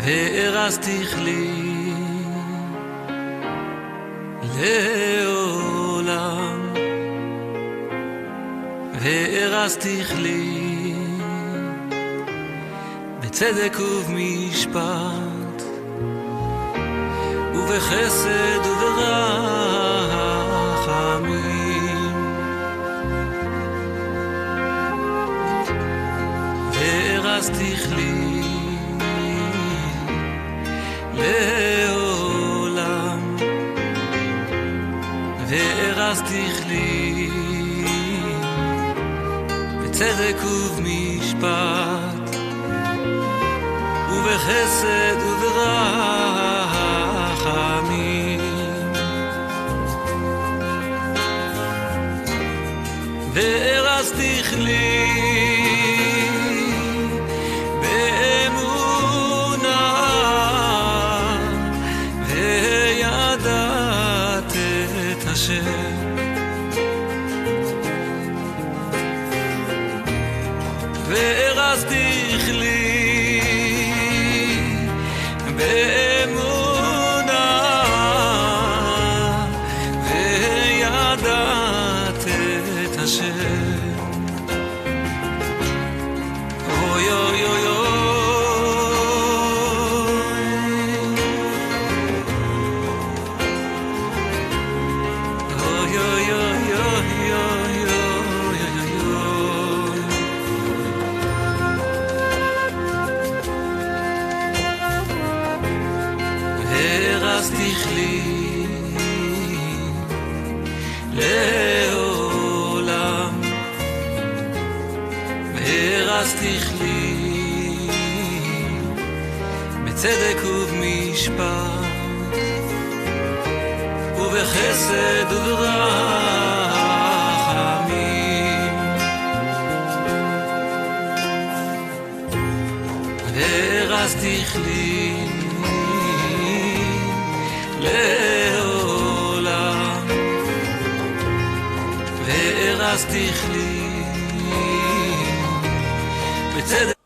והרסתיך לי לעולם, והרסתיך לי בצדק ובמשפט ובחסד וברחמים, והרסתיך לי לעולם, והרסתיך לי בצדק ובמשפט ובחסד וברחמים, והרסתיך לי והרסתיך לי באמונה וידעת את השם. אוי אוי אוי והרסתיך לי לעולם, והרסתיך לי בצדק ובמשפט ובחסד וברחמים, והרסתיך לי לעולם, והרסתיך לי בצדק.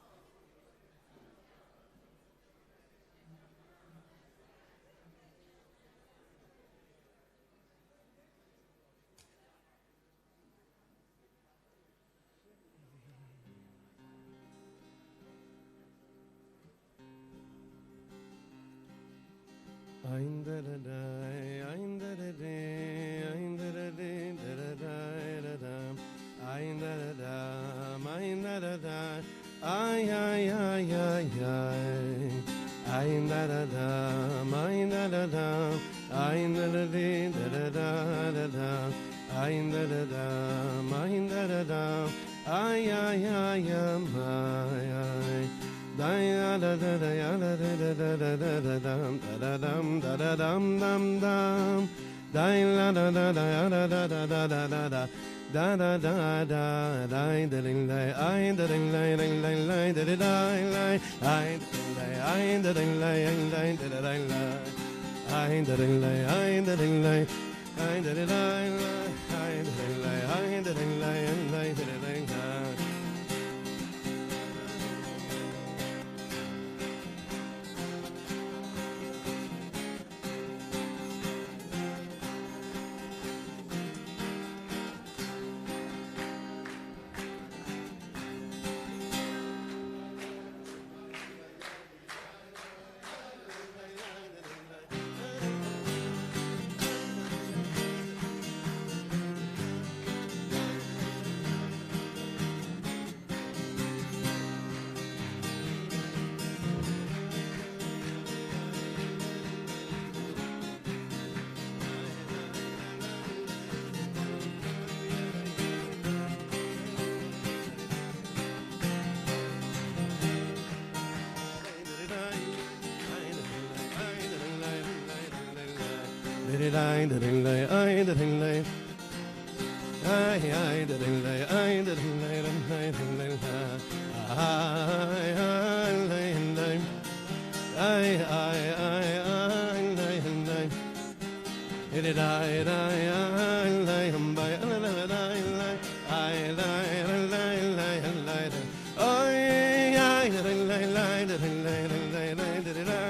Did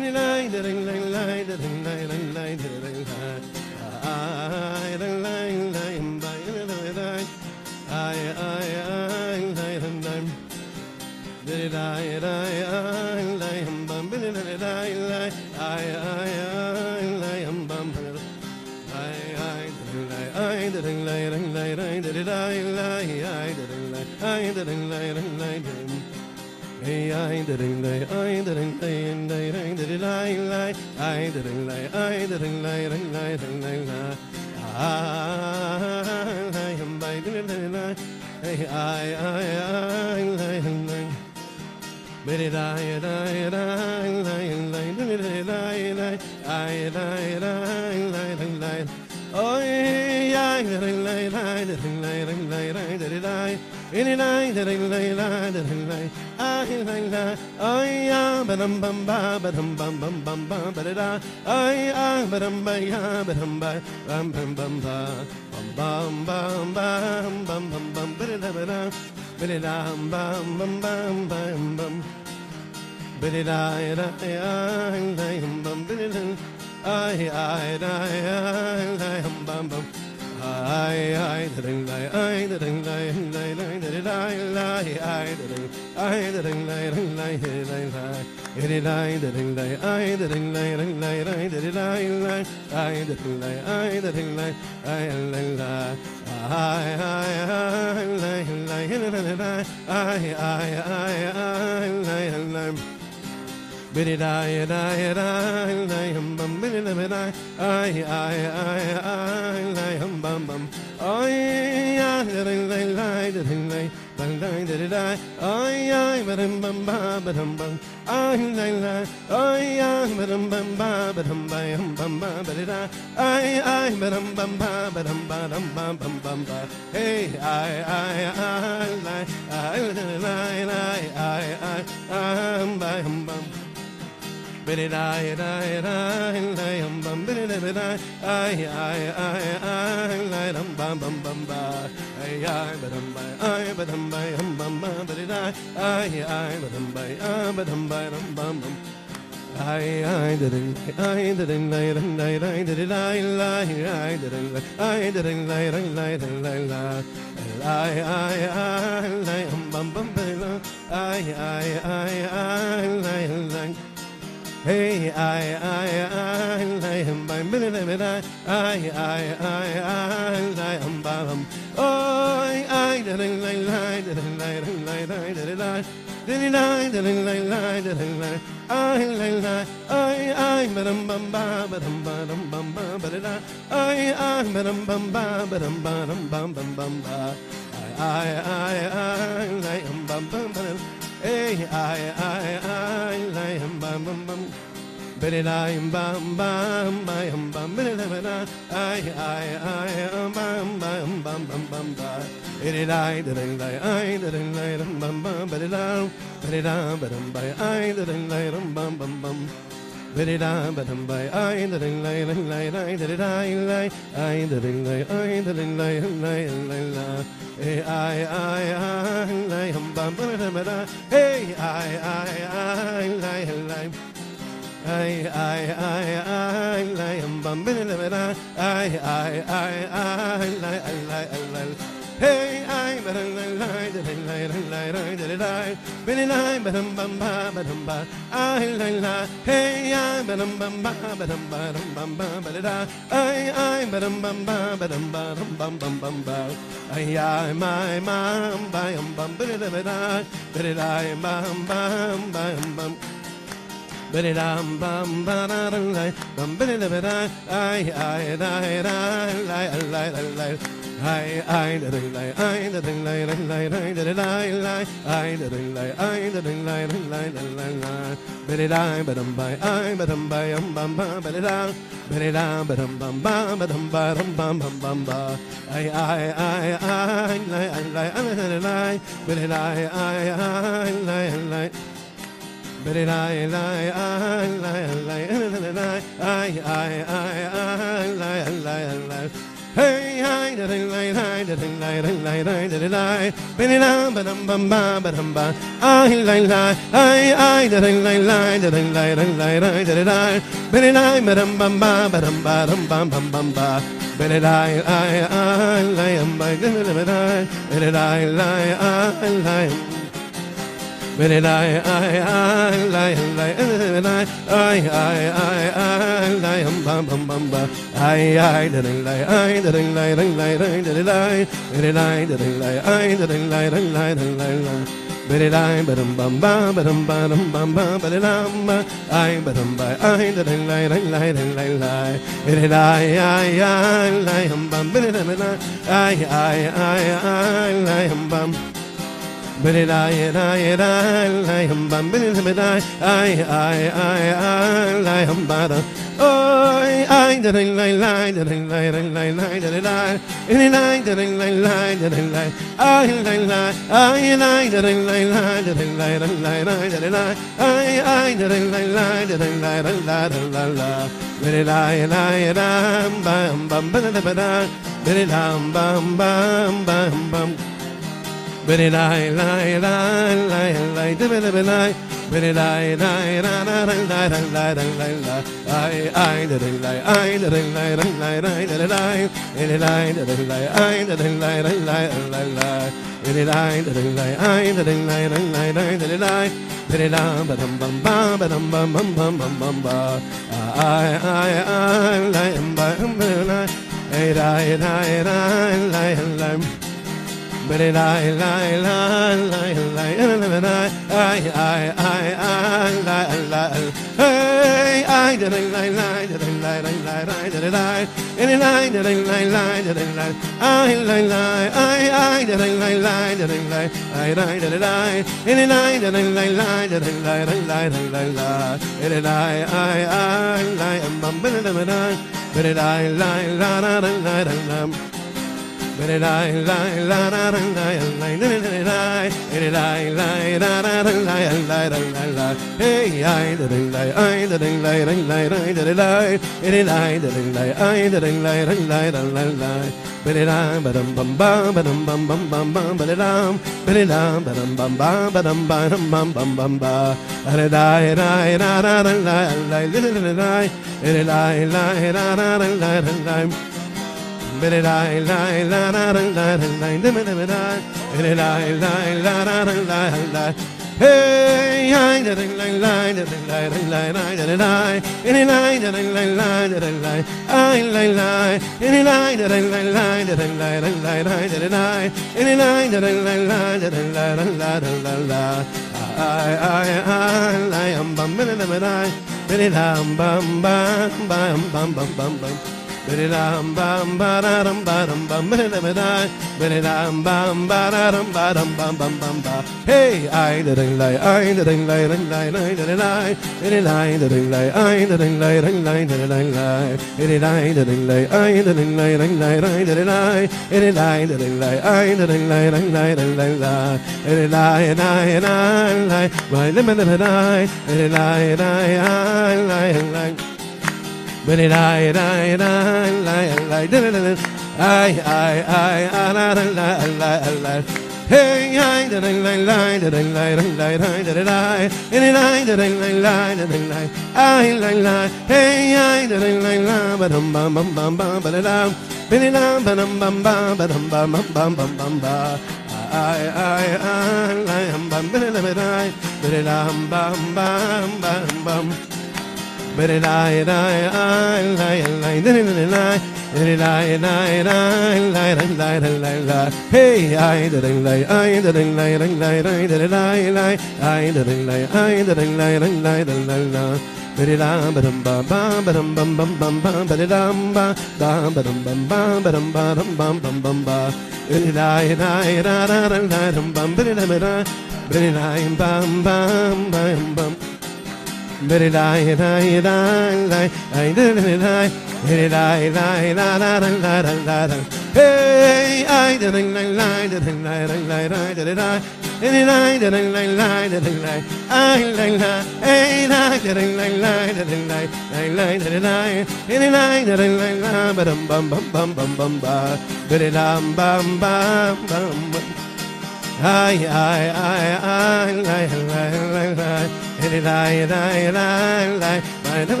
Ay, ay, ay, ay, lay, lay, lay, lay, lay, lay, lay, lay, lay,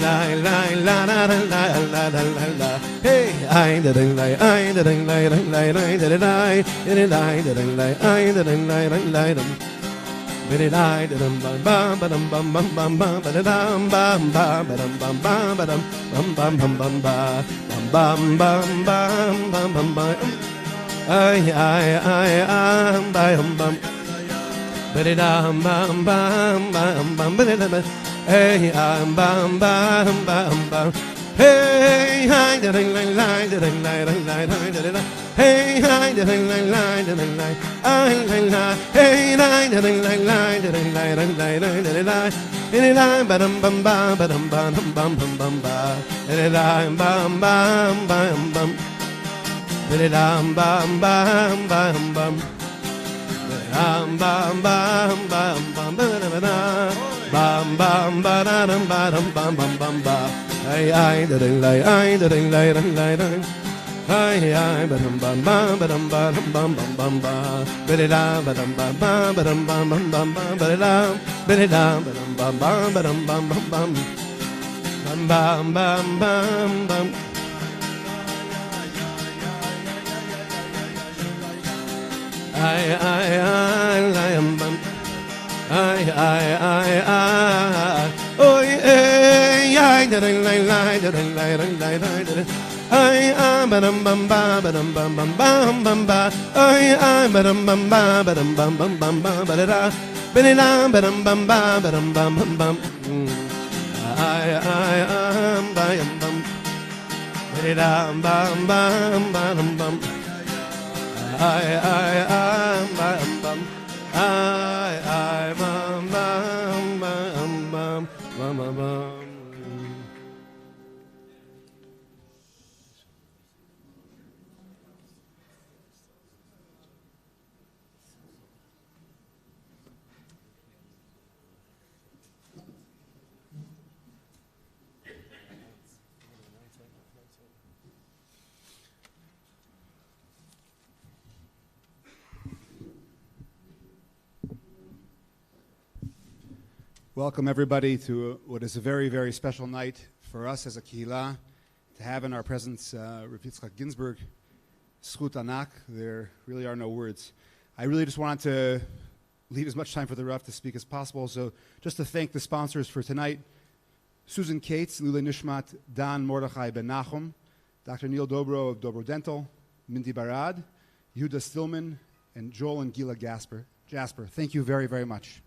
lay, lay, la, la, la, la, la, la, la. Hey, ay, da, ding, lay, ay, da, ding, lay, lay, lay, da, lay, da, lay, da, ding, lay, ay, da, ding, lay, lay, dum. Biddy da, da, dum, bum, bum, ba-dum, bum, bum, bum, bum, ba-da-dum, bum, bum, ba-dum, bum, bum, ba-dum, bum, bum, bum, bum, ba, bum, bum, bum, bum, bum, bum. Ay, ay, ay, bum, bum. Biddy dum, bum, bum, bum, bum, biddy dum. Hey, bum, bum, bum, bum. Hey, hi, da, ding, lay, lay, da, ding, lay, lay, lay, lay, da, da. Hey, hi, da, ding, lay, lay, da, ding, lay, ay, lay, lay. Hey, lay, da, ding, lay, lay, da, ding, lay, lay, lay, lay, da, da. Hey, lay, ba-dum, bum, bum, ba-dum, bum, bum, bum, bum, ba. Hey, lay, bum, bum, bum, bum. Bam bam bam bam bam bam bam bam bam bam bam bam bam bam bam bam bam. Ay ay da ding lay ay da ding lay ding lay ding. Ay ay bam bam bam bam bam bam bam bam bam. Bam bam bam bam bam bam bam bam bam. Bam bam bam bam bam bam bam. Bam bam bam bam bam. Ay ay ay lam bam. Ay ay ay ay. Oy ay ay da ding lay lay da ding lay ding lay lay. Ay ay bam bam bam bam bam bam bam bam ba. Ay ay bam bam bam bam bam bam bam bam ba da. Bam bam bam bam bam bam bam bam. Ay ay bam bam. Bam bam bam bam bam. Ay ay bam bam. Ay ay bam bam bam bam bam bam. Welcome everybody to what is a very, very special night for us as a kihila, to have in our presence Rabbi Yitzchak Ginsburgh, Zchut Anak. There really are no words. I really just wanted to leave as much time for the Rav to speak as possible, so just to thank the sponsors for tonight: Susan Cates, Lule Nishmat, Dan Mordechai Ben Nachum, Dr. Neil Dobro of Dobro Dental, Mindy Barad, Yehuda Stillman, and Joel and Gila Jasper. Thank you very, very much.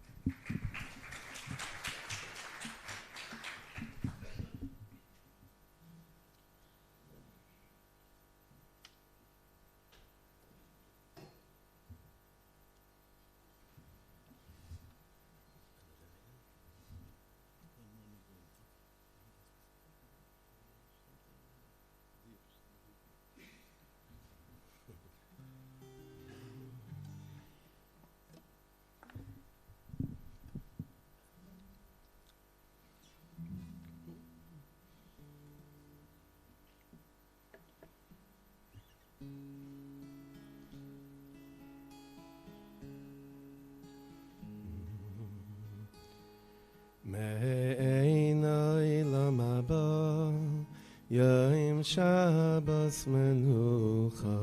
Yom Shabbos Menucha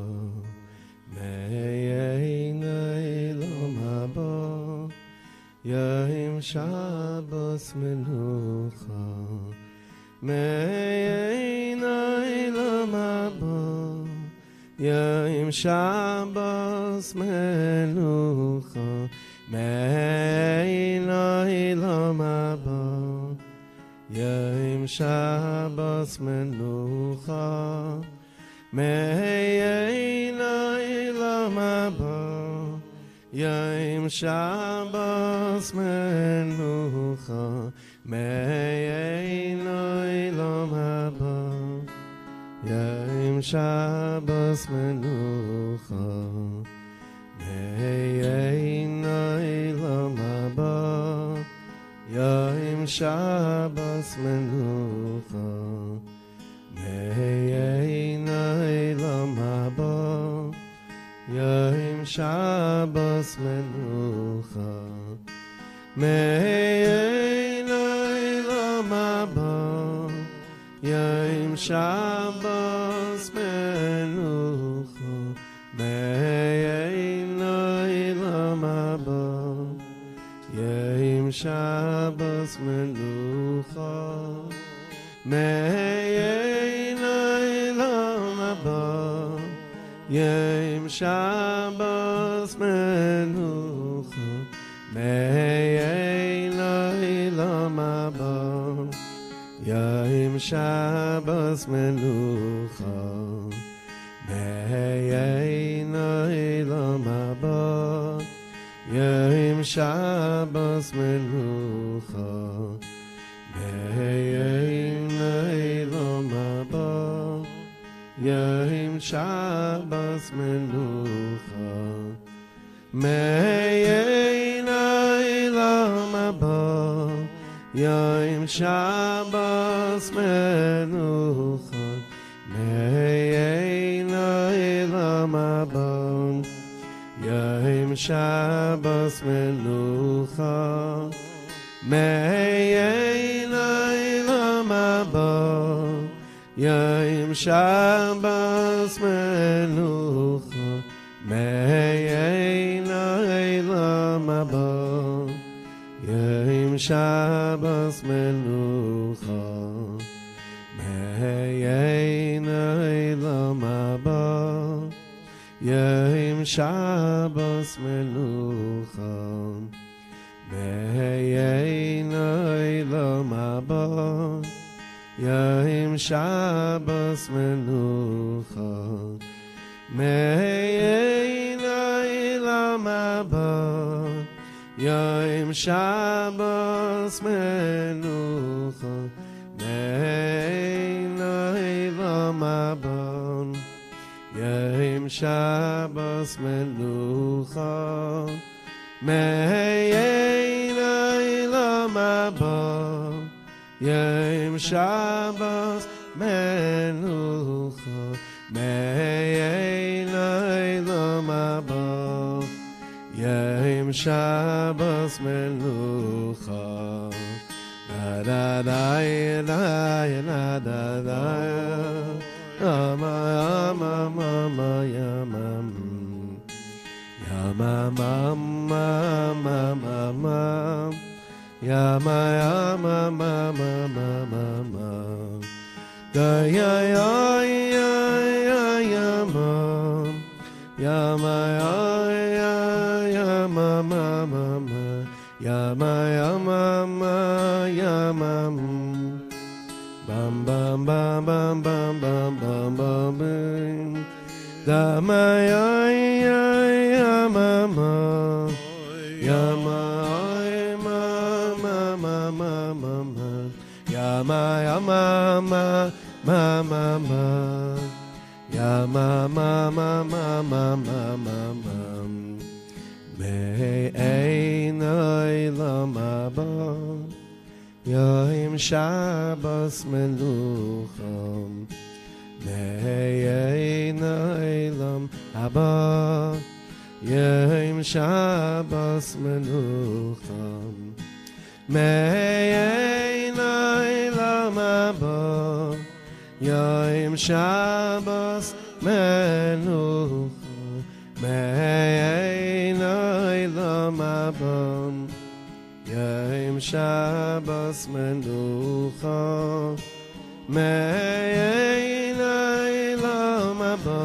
Me'einai Lom Haba Yom Shabbos Menucha Me'einai Lom Haba Yom Shabbos Menucha Me'einai Lom Haba Yom Shabbos Menucha Me'einai Lom Haba Yom Shabbos Menucha Me'einai Lom Haba Yom Shabbos Menucha Olam haba, Yom Shabbos Menucha. Olam haba, Yom Shabbos Menucha. Olam haba, Yom Shabbos Menucha. Olam haba, Yom Shabbos Menucha. Olam haba, Yom Shabbos Menucha. Olam haba, Yom Shabbos Menucha. Olam haba, Yom Shabbos Menucha. Olam haba, Yom Shabbos Menucha. Olam haba, Yom Shabbos Menucha. Olam haba, Yom Shabbos Menucha. Olam haba, Yom Shabbos Menucha. Olam haba, Yom Shabbos Menucha. Olam haba, Yom Shabbos Menucha. Olam haba, Yom Shabbos Menucha. Olam haba, Yom Shabbos Menucha. Olam haba, Yom Shabbos Menucha. Olam haba, Yom Shabbos Menucha. Olam haba, Yom Shabbos Menucha. Da da da da da da. Yama yama mama yama. Yama mama mama mama. Yama yama mama mama. Da ya ya ya ya yama. Yama ya ya yama mama. Yama yama ma yama. Bam bam bam bam bam bam bam bam bam. Dama ya ya yama ma. Yama ma ma ma ma ma ma. Yama yama ma ma ma ma. Yama ma ma ma ma ma ma ma. Olam haba, Yom Shabbos Menucha. Olam haba, Yom Shabbos Menucha. Olam haba, Yom Shabbos Menucha. Olam haba, Yom Shabbos Menucha. Olam haba,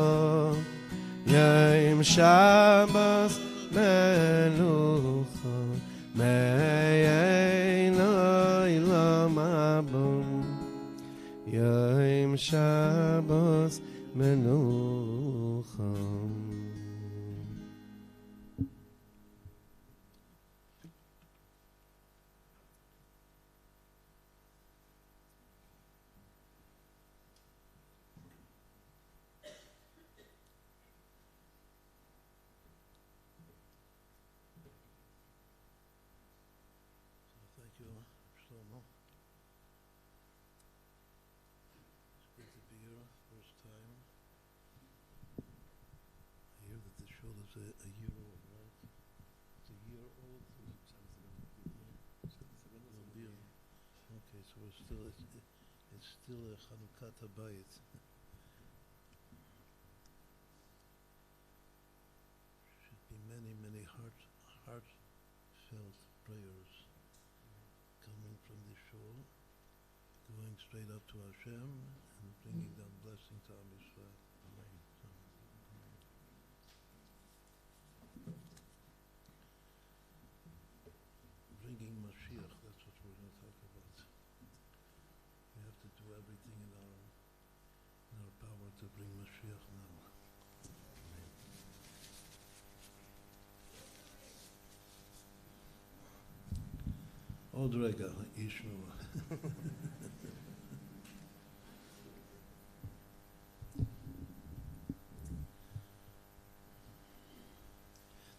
Yom Shabbos Menucha. Olam haba, Yom Shabbos Menucha. a year old, right? It's a year old. Okay, so it's still a Chanukah Habayit. Should be many heartfelt prayers coming from the Shul, going straight up to Hashem and bringing down blessing to Am Yisrael. Bringing Mashiach, that's what we're going to talk about. We have to do everything in our power to bring Mashiach now. עוד רגע, ישמעו.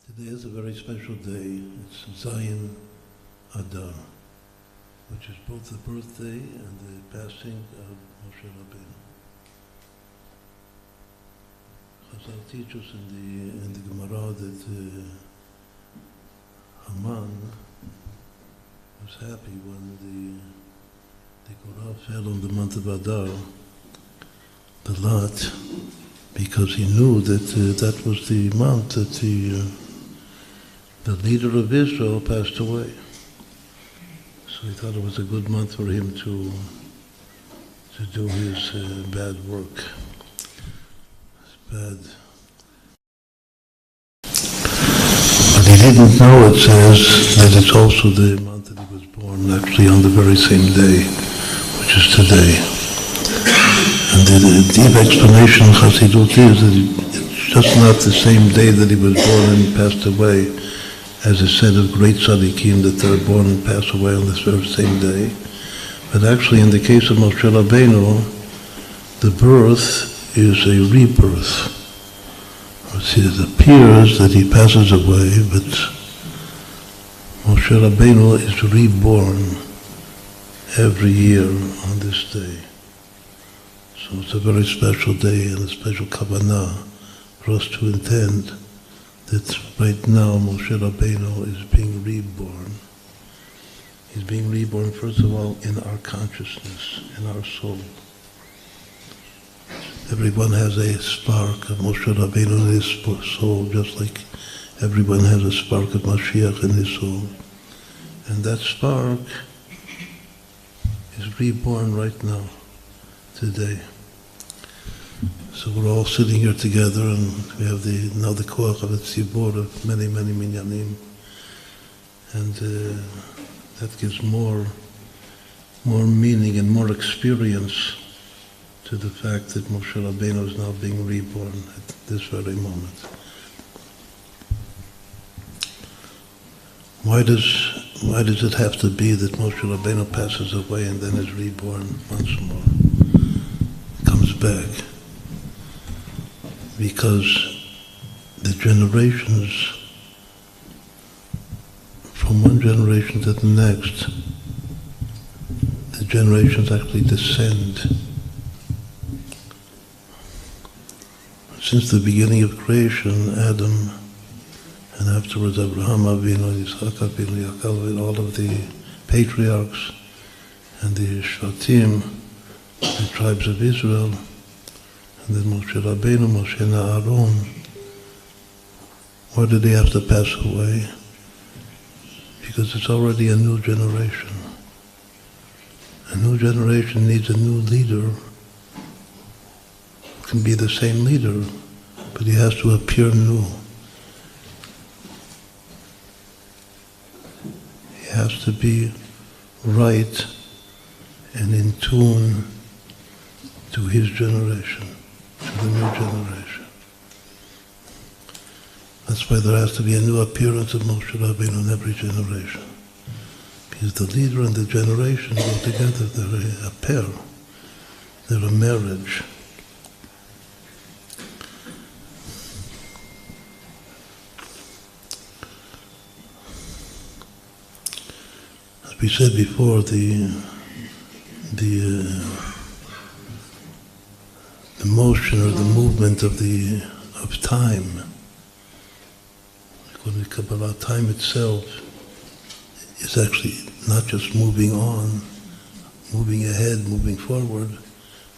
Today is a very special day. It's Zion Adar, which is both the birthday and the passing of Moshe Rabbeinu. Chazal teaches in the Gemara that Haman was happy when the Korah fell on the month of Adar, the lot, because he knew that that was the month that the leader of Israel passed away. So he thought it was a good month for him to do his bad work. It's bad. But he didn't know, it says, that it's also the month that he was born, actually on the very same day, which is today. And the deep explanation in Chassidut is that it's just not the same day that he was born and passed away, as is said of great tzaddikim that they're born and pass away on this very same day. But actually in the case of Moshe Rabbeinu, the birth is a rebirth. It appears that he passes away, but Moshe Rabbeinu is reborn every year on this day. So it's a very special day and a special kavanah for us to intend that right now Moshe Rabbeinu is being reborn. He's being reborn, first of all, in our consciousness, in our soul. Everyone has a spark of Moshe Rabbeinu in his soul, just like everyone has a spark of Mashiach in his soul. And that spark is reborn right now, today. So we're all sitting here together, and we have now the koach of the tzibur of many minyanim, and that gives more meaning and more experience to the fact that Moshe Rabbeinu is now being reborn at this very moment. Why does it have to be that Moshe Rabbeinu passes away and then is reborn once more, comes back? Because the generations, from one generation to the next, the generations actually descend. Since the beginning of creation, Adam, and afterwards Abraham Avinu, Yitzchak Avinu, Yaakov Avinu, all of the patriarchs and the Shvatim, the tribes of Israel, and then Moshe Rabbeinu, Moshe and Aaron. Why did they have to pass away? Because it's already a new generation. A new generation needs a new leader. It can be the same leader, but he has to appear new. He has to be right and in tune to his generation, to the new generation. That's why there has to be a new appearance of Moshe Rabbeinu in every generation. Because the leader and the generation go together, they're a pair, they're a marriage. As we said before, the motion or the movement of time according to Kabbalah, time itself is actually not just moving on, moving ahead, moving forward,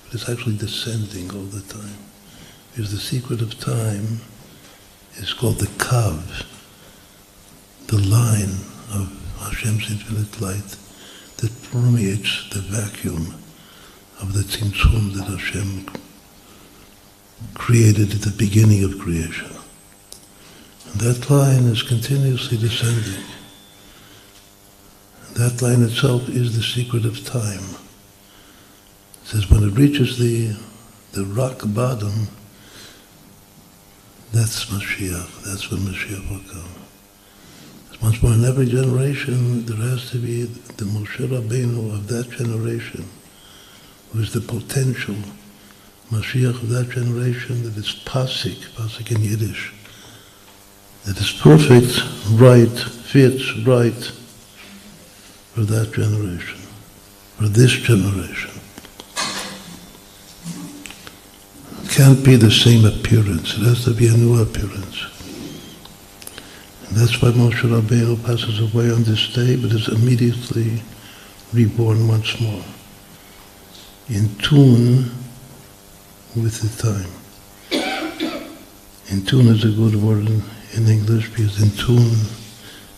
but it's actually descending all the time. Because the secret of time is called the kav, the line of Hashem's infinite light that permeates the vacuum of the tzimtzum that Hashem created at the beginning of creation. And that line is continuously descending. And that line itself is the secret of time. It says when it reaches the rock bottom, that's Mashiach. That's when Mashiach will come. Once more, in every generation, there has to be the Moshe Rabbeinu of that generation, who is the potential Mashiach of that generation, that is pasik in Yiddish, that is perfect, right, fits right for that generation, for this generation. It can't be the same appearance. It has to be a new appearance. And that's why Moshe Rabbeinu passes away on this day, but is immediately reborn once more, in tune with the time. In tune is a good word in English, because in tune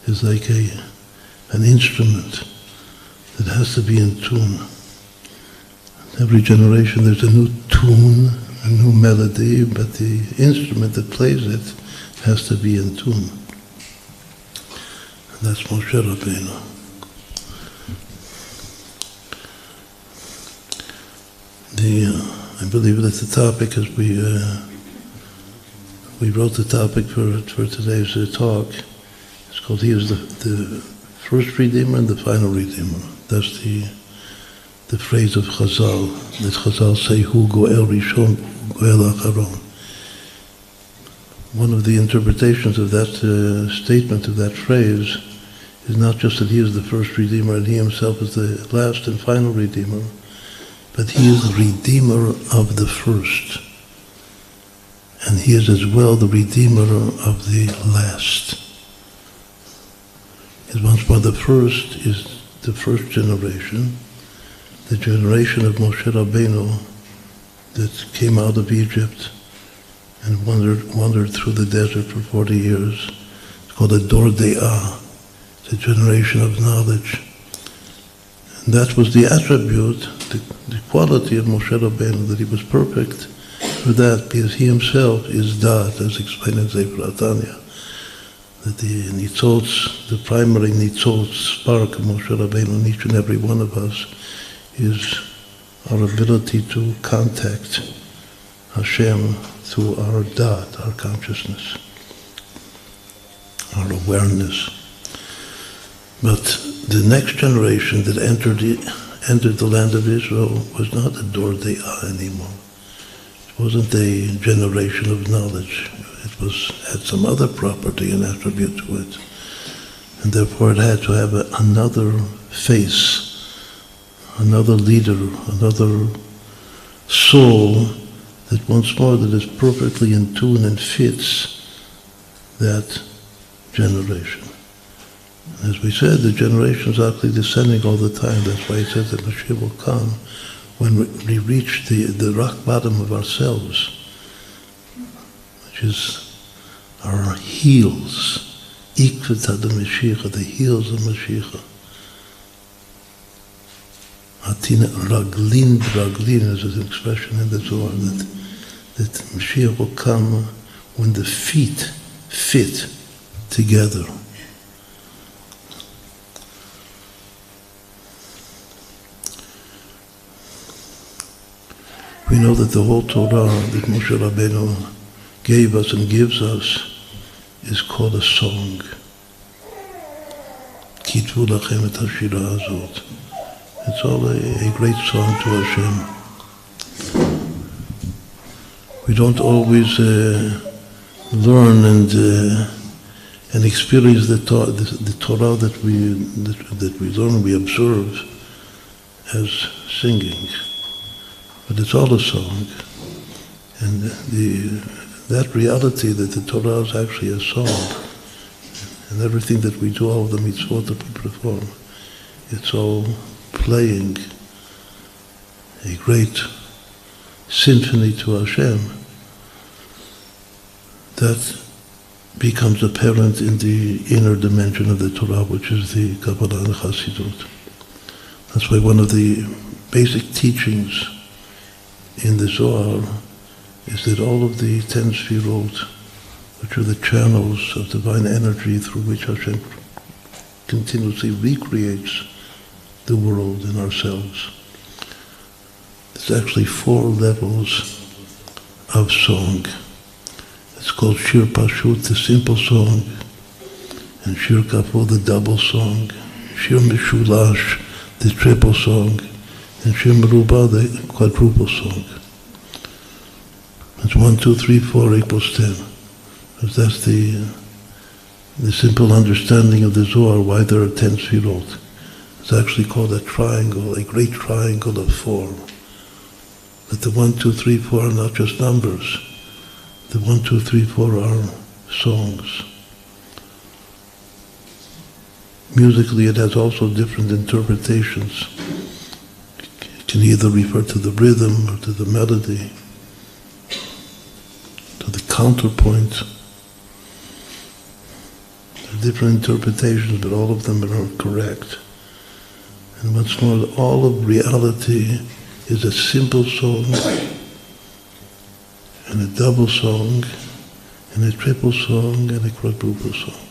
is like an instrument that has to be in tune. Every generation there's a new tune, a new melody, but the instrument that plays it has to be in tune. And that's Moshe Rabbeinu. I believe that the topic, as we wrote the topic for today's talk, it's called He is the first Redeemer and the final Redeemer. That's the phrase of Chazal, that Chazal say, Hu Goel Rishon, Goel Acharon. One of the interpretations of that statement, of that phrase, is not just that He is the first Redeemer and He Himself is the last and final Redeemer, but He is the Redeemer of the first. And He is as well the Redeemer of the last. Because once more, the first is the first generation, the generation of Moshe Rabbeinu that came out of Egypt and wandered through the desert for 40 years. It's called Adar. It's a generation of knowledge. And that was the attribute, the quality of Moshe Rabbeinu, that he was perfect for that, because he himself is Dat, as explained in Efrat, that the nitzots, the primary nitzot spark of Moshe Rabbeinu in each and every one of us is our ability to contact Hashem through our Dat, our consciousness, our awareness. But the next generation that entered the land of Israel was not a Dor De'ah anymore. It wasn't a generation of knowledge. It had some other property and attribute to it. And therefore it had to have another face, another leader, another soul that once more that is perfectly in tune and fits that generation. As we said, the generations are actually descending all the time. That's why it says that Mashiach will come when we reach the rock bottom of ourselves, which is our heels. Ikvita the Mashiach, the heels of Mashiach. Atina raglin is an expression in the Zohar that Mashiach will come when the feet fit together. We know that the whole Torah that Moshe Rabbeinu gave us and gives us is called a song. Kitvu lachem et hashira hazot. It's all a great song to Hashem. We don't always learn and experience the Torah that we learn, we observe as singing. But it's all a song. And that reality that the Torah is actually a song And everything that we do, all the mitzvot that we perform, it's all playing a great symphony to Hashem that becomes apparent in the inner dimension of the Torah, which is the Kabbalah and Chassidut. That's why one of the basic teachings in the Zohar is that all of the 10 Sfirot, which are the channels of divine energy through which Hashem continuously recreates the world and ourselves, there's actually 4 levels of song. It's called Shir Pashut, the simple song, and Shir Kafod, the double song, Shir Mishulash, the triple song, and Shir Merubah, the quadruple song. It's 1, 2, 3, 4 equals 10. Because that's the simple understanding of the Zohar, why there are 10 Sfirot. It's actually called a triangle, a great triangle of 4. But the 1, 2, 3, 4 are not just numbers. The 1, 2, 3, 4 are songs. Musically, it has also different interpretations. It can either refer to the rhythm or to the melody, to the counterpoint. There are different interpretations, but all of them are correct. And once more, all of reality is a simple song, and a double song, and a triple song, and a quadruple song.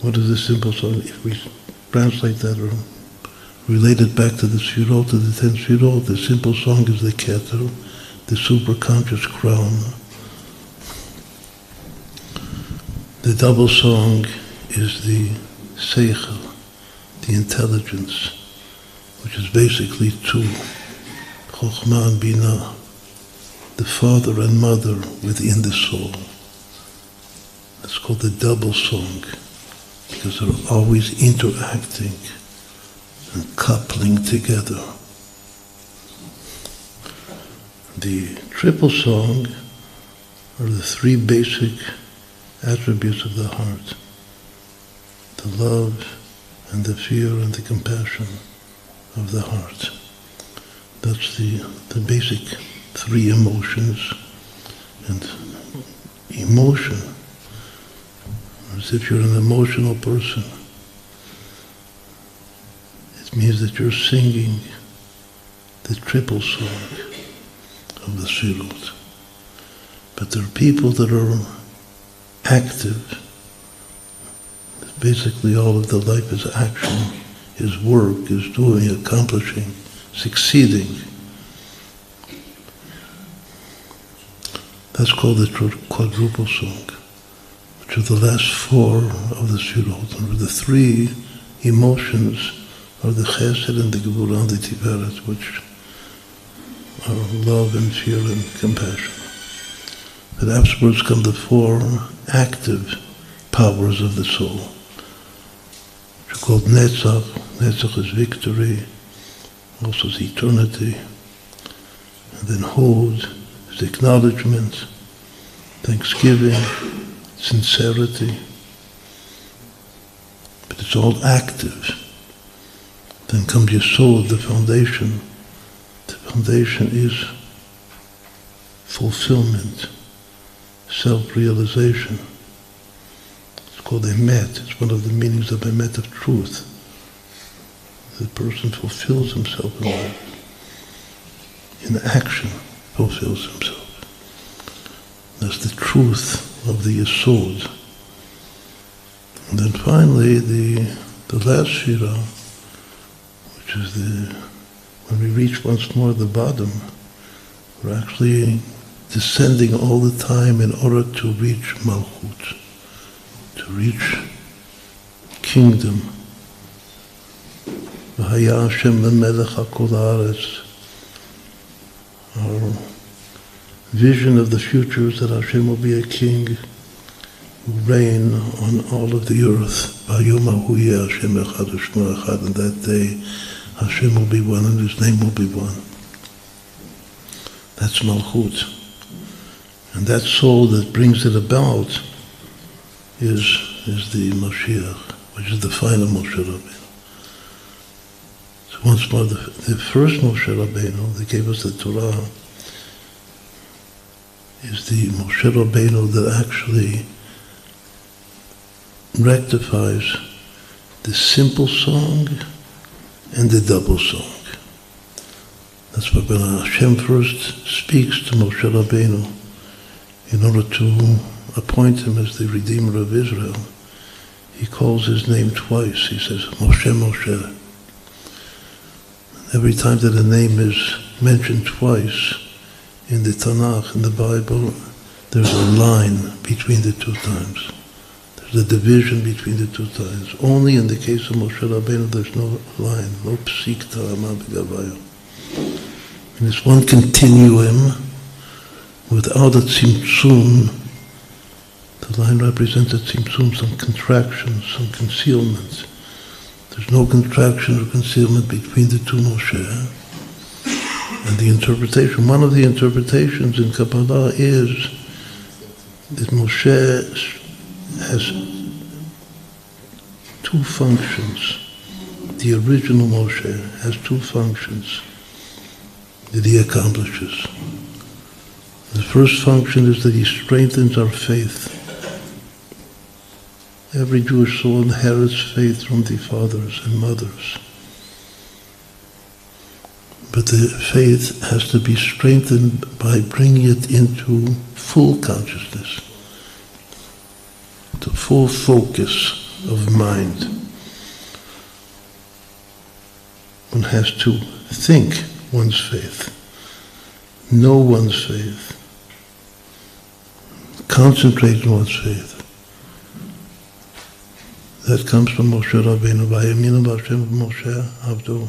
What is the simple song? If we translate that or relate it back to the Shirot, to the 10 Shirot, the simple song is the Keter, the superconscious crown. The double song is the Seichel, the intelligence, which is basically 2, Chokhmah and Binah, the father and mother within the soul. It's called the double song, because they're always interacting and coupling together. The triple song are the 3 basic attributes of the heart: the love and the fear and the compassion of the heart. That's the basic 3 emotions. And emotion, as if you're an emotional person, it means that you're singing the triple song of the Shirut. But there are people that are active. Basically all of the life is action, is work, is doing, accomplishing, succeeding. That's called the quadruple song, which are the last 4 of the Shirot. And the 3 emotions are the Chesed and the Gevurah and the Tiferet, which are love and fear and compassion. But afterwards come the 4 active powers of the soul, which are called Netzach. Netzach is victory, also is eternity. And then Hod is acknowledgement, thanksgiving, sincerity. But it's all active. Then comes Yesod, the foundation. The foundation is fulfillment, self-realization. It's called Emet. It's one of the meanings of Emet, of truth. The person fulfills himself in life. In action, fulfills himself. That's the truth of the Yesod. And then finally, the last Shira, which is when we reach once more the bottom, we're actually descending all the time in order to reach Malchut, to reach kingdom. V'haya Hashem lemelech hakol haaretz. Our vision of the future is that Hashem will be a king who reign on all of the earth. V'hayom hahu yeh Hashem echad u'shmo echad. And that day Hashem will be one and His name will be one. That's Malchut. And that soul that brings it about is is the Mashiach, which is the final Moshe Rabbeinu. So once more, the first Moshe Rabbeinu that gave us the Torah is the Moshe Rabbeinu that actually rectifies the simple song and the double song. That's why when Hashem first speaks to Moshe Rabbeinu in order to appoint him as the Redeemer of Israel, he calls his name twice. He says, Moshe, Moshe. Every time that a name is mentioned twice in the Tanakh, in the Bible, there's a line between the two times. There's a division between the two times. Only in the case of Moshe Rabbeinu, there's no line, no psik ta'ama b'gavayo. And it's one continuum without a tzimtzum. The line represents a tzimtzum, some contraction, some concealment. There's no contraction or concealment between the two Moshe. And the interpretation, one of the interpretations in Kabbalah is that Moshe has two functions. The original Moshe has two functions that he accomplishes. The first function is that he strengthens our faith. Every Jewish soul inherits faith from the fathers and mothers. But the faith has to be strengthened by bringing it into full consciousness, to full focus of mind. One has to think one's faith, know one's faith, concentrate on one's faith. That comes from Moshe Rabbeinu. Vayaminu b'Hashem Moshe Avdo.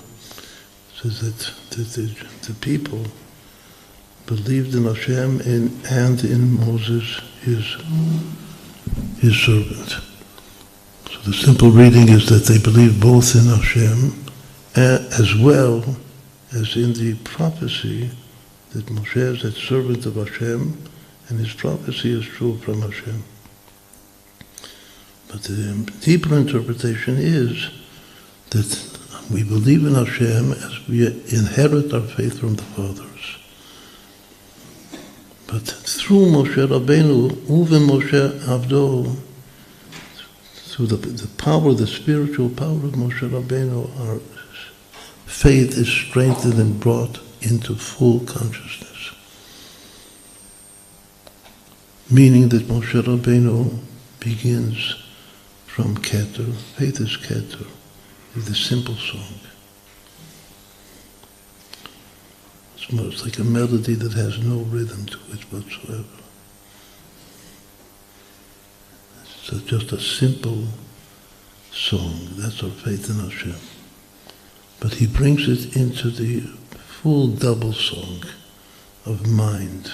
Says that the people believed in Hashem and in Moses, his servant. So the simple reading is that they believed both in Hashem as well as in the prophecy that Moshe is that servant of Hashem and his prophecy is true from Hashem. But the deeper interpretation is that we believe in Hashem as we inherit our faith from the fathers. But through Moshe Rabbeinu, Uve Moshe Avdo, through the power, the spiritual power of Moshe Rabbeinu, our faith is strengthened and brought into full consciousness. Meaning that Moshe Rabbeinu begins from Keter. Faith is Keter, is the simple song. It's like a melody that has no rhythm to it whatsoever. It's just a simple song. That's our faith in Hashem. But he brings it into the full double song of mind.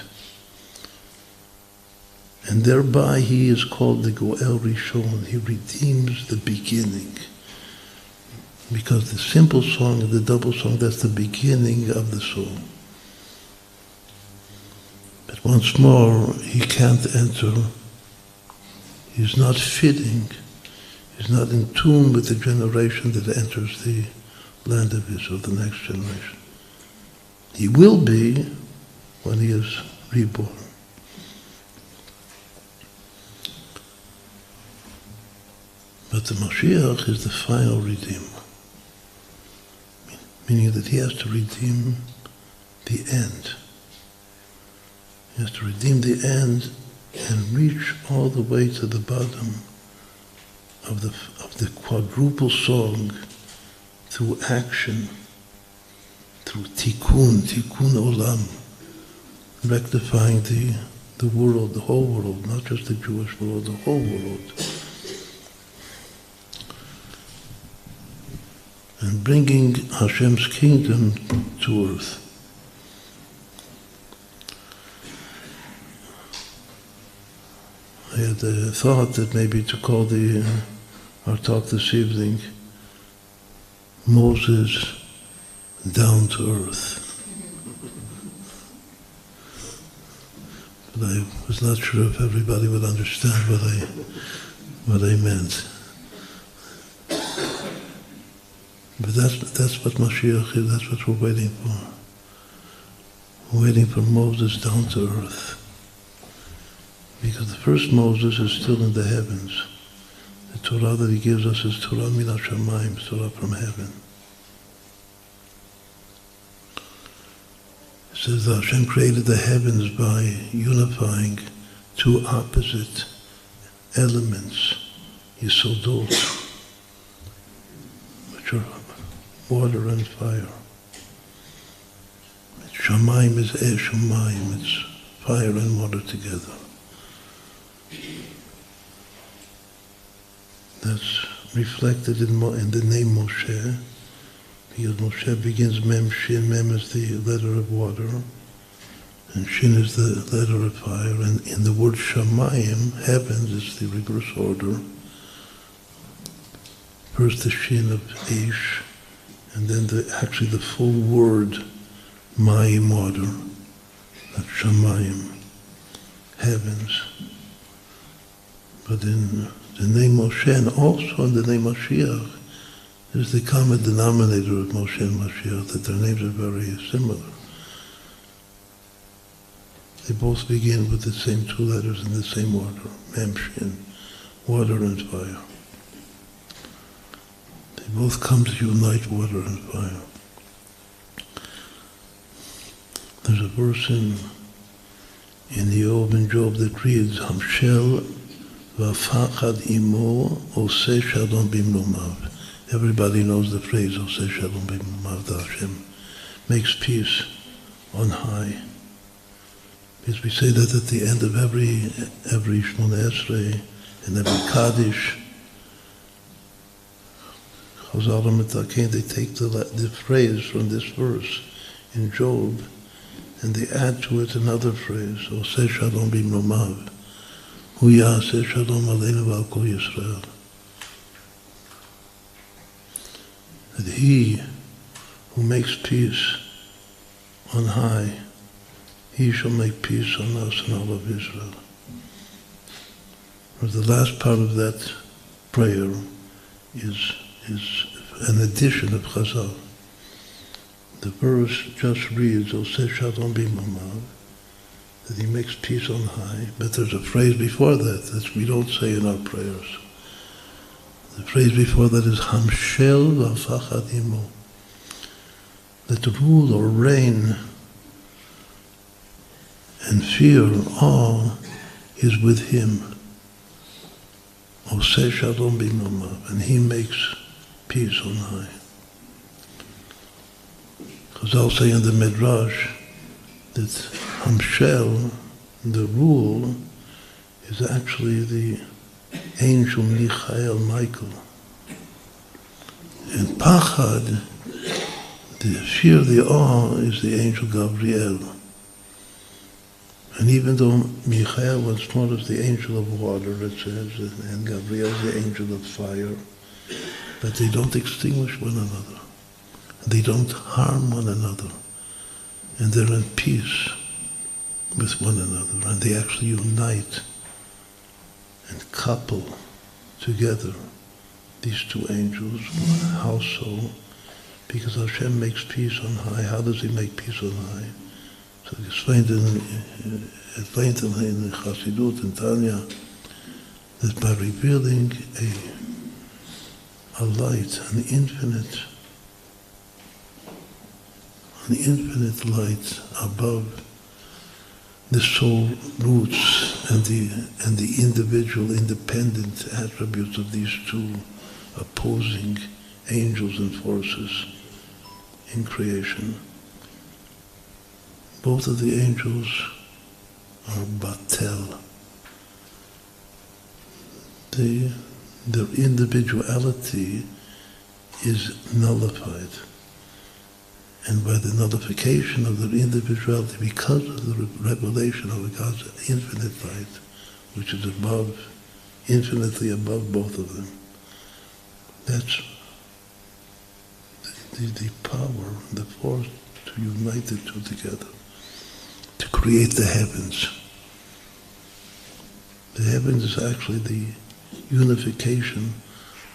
And thereby he is called the Goel Rishon. He redeems the beginning. Because the simple song and the double song, that's the beginning of the song. But once more, he can't enter. He's not fitting. He's not in tune with the generation that enters the land of Israel, the next generation. He will be when he is reborn. But the Mashiach is the final Redeemer, meaning that he has to redeem the end. He has to redeem the end and reach all the way to the bottom of the quadruple song through action, through tikkun olam, rectifying the world, the whole world, not just the Jewish world, the whole world. And bringing Hashem's kingdom to earth. I had a thought that maybe to call our talk this evening Moses down to earth. But I was not sure if everybody would understand what I meant. But that's what Mashiach is, that's what we're waiting for. We're waiting for Moses down to earth. Because the first Moses is still in the heavens. The Torah that he gives us is Torah min hashamayim, Torah from heaven. It says that Hashem created the heavens by unifying two opposite elements, Yesodot, which are water and fire. Shamayim is Esh Umayim, it's fire and water together. That's reflected in the name Moshe, because Moshe begins Mem Shin. Mem is the letter of water, and Shin is the letter of fire. And in the word Shamayim, heavens, is the reverse order. First the Shin of Ish, and then actually the full word Mayim, water. That's Shamayim, heavens. But in the name Moshe, and also in the name Mashiach, is the common denominator of Moshe and Mashiach, that their names are very similar. They both begin with the same two letters in the same order, Mem Shin, water and fire. They both come to unite water and fire. There's a verse in Job that reads, Hamshel v'afachad imo oseh shalom bimlomav. Everybody knows the phrase oseh shalom bimlomav, that Hashem makes peace on high. Because we say that at the end of every Shmona Esrei and every Kaddish, Chazal Mitakein, they take the phrase from this verse in Job, and they add to it another phrase, Oseh Shalom Bimlomav, Hu Ya'aseh Shalom Aleinu V'al Kol Yisrael. That he who makes peace on high, he shall make peace on us and all of Israel. Or the last part of that prayer is an addition of Chazal. The verse just reads, Oseh Shalom Bimlomav, that he makes peace on high, but there's a phrase before that we don't say in our prayers. The phrase before that is Hamshel v'afachad imo, that rule or reign and fear and awe is with him. Oseh Shalom Bimlomav, and he makes peace on high. Chazal say in the Midrash that Hamshel, the rule, is actually the angel Michael. And Pachad, the fear, the awe, is the angel Gabriel. And even though Michael once thought of the angel of water, it says, and Gabriel the angel of fire, but they don't extinguish one another. They don't harm one another. And they're in peace with one another. And they actually unite and couple together these two angels. How so? Because Hashem makes peace on high. How does he make peace on high? So he explained in Chassidut and Tanya that by revealing a light, an infinite light above the soul roots and the individual independent attributes of these two opposing angels and forces in creation. Both of the angels are batel. Their individuality is nullified. And by the nullification of their individuality, because of the revelation of God's infinite light, which is infinitely above both of them, that's the power, the force to unite the two together, to create the heavens. The heavens is actually unification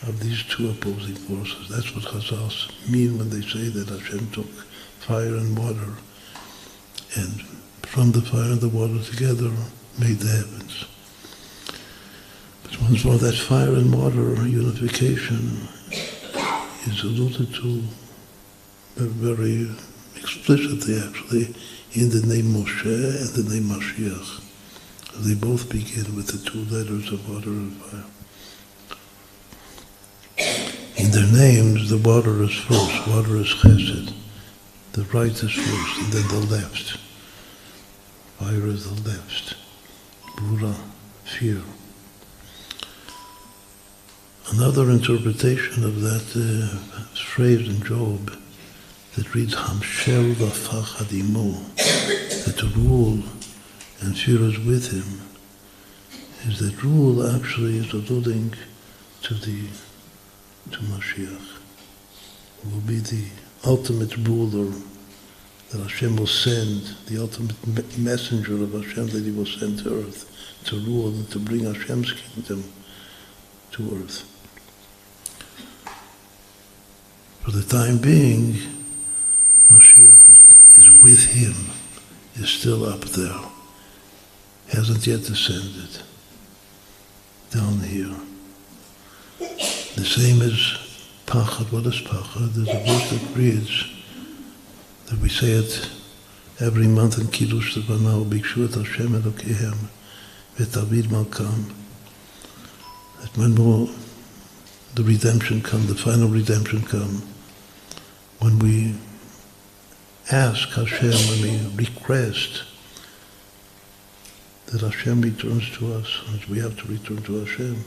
of these two opposing forces. That's what Chazal mean when they say that Hashem took fire and water, and from the fire and the water together made the heavens. But once more, that fire and water unification is alluded to very explicitly, actually, in the name Moshe and the name Mashiach. They both begin with the two letters of water and fire. In their names, the water is first. Water is chesed. The right is first, and then the left. Fire is the left. Bura, fear. Another interpretation of that phrase in Job that reads Hamshel v'fachad imo, that rule and fear is with him, is that rule actually is alluding to Mashiach, who will be the ultimate ruler that Hashem will send, the ultimate messenger of Hashem that he will send to earth to rule and to bring Hashem's kingdom to earth. For the time being, Mashiach is with him, is still up there, hasn't yet descended down here. The same as Pachad. What is Pachad? There's a verse that reads, that we say it every month in Kiddush Levanah, Bikshu et Hashem Elokehem, v'David Malkam, that when will the redemption come, the final redemption come, when we ask Hashem, when we request that Hashem returns to us, as we have to return to Hashem.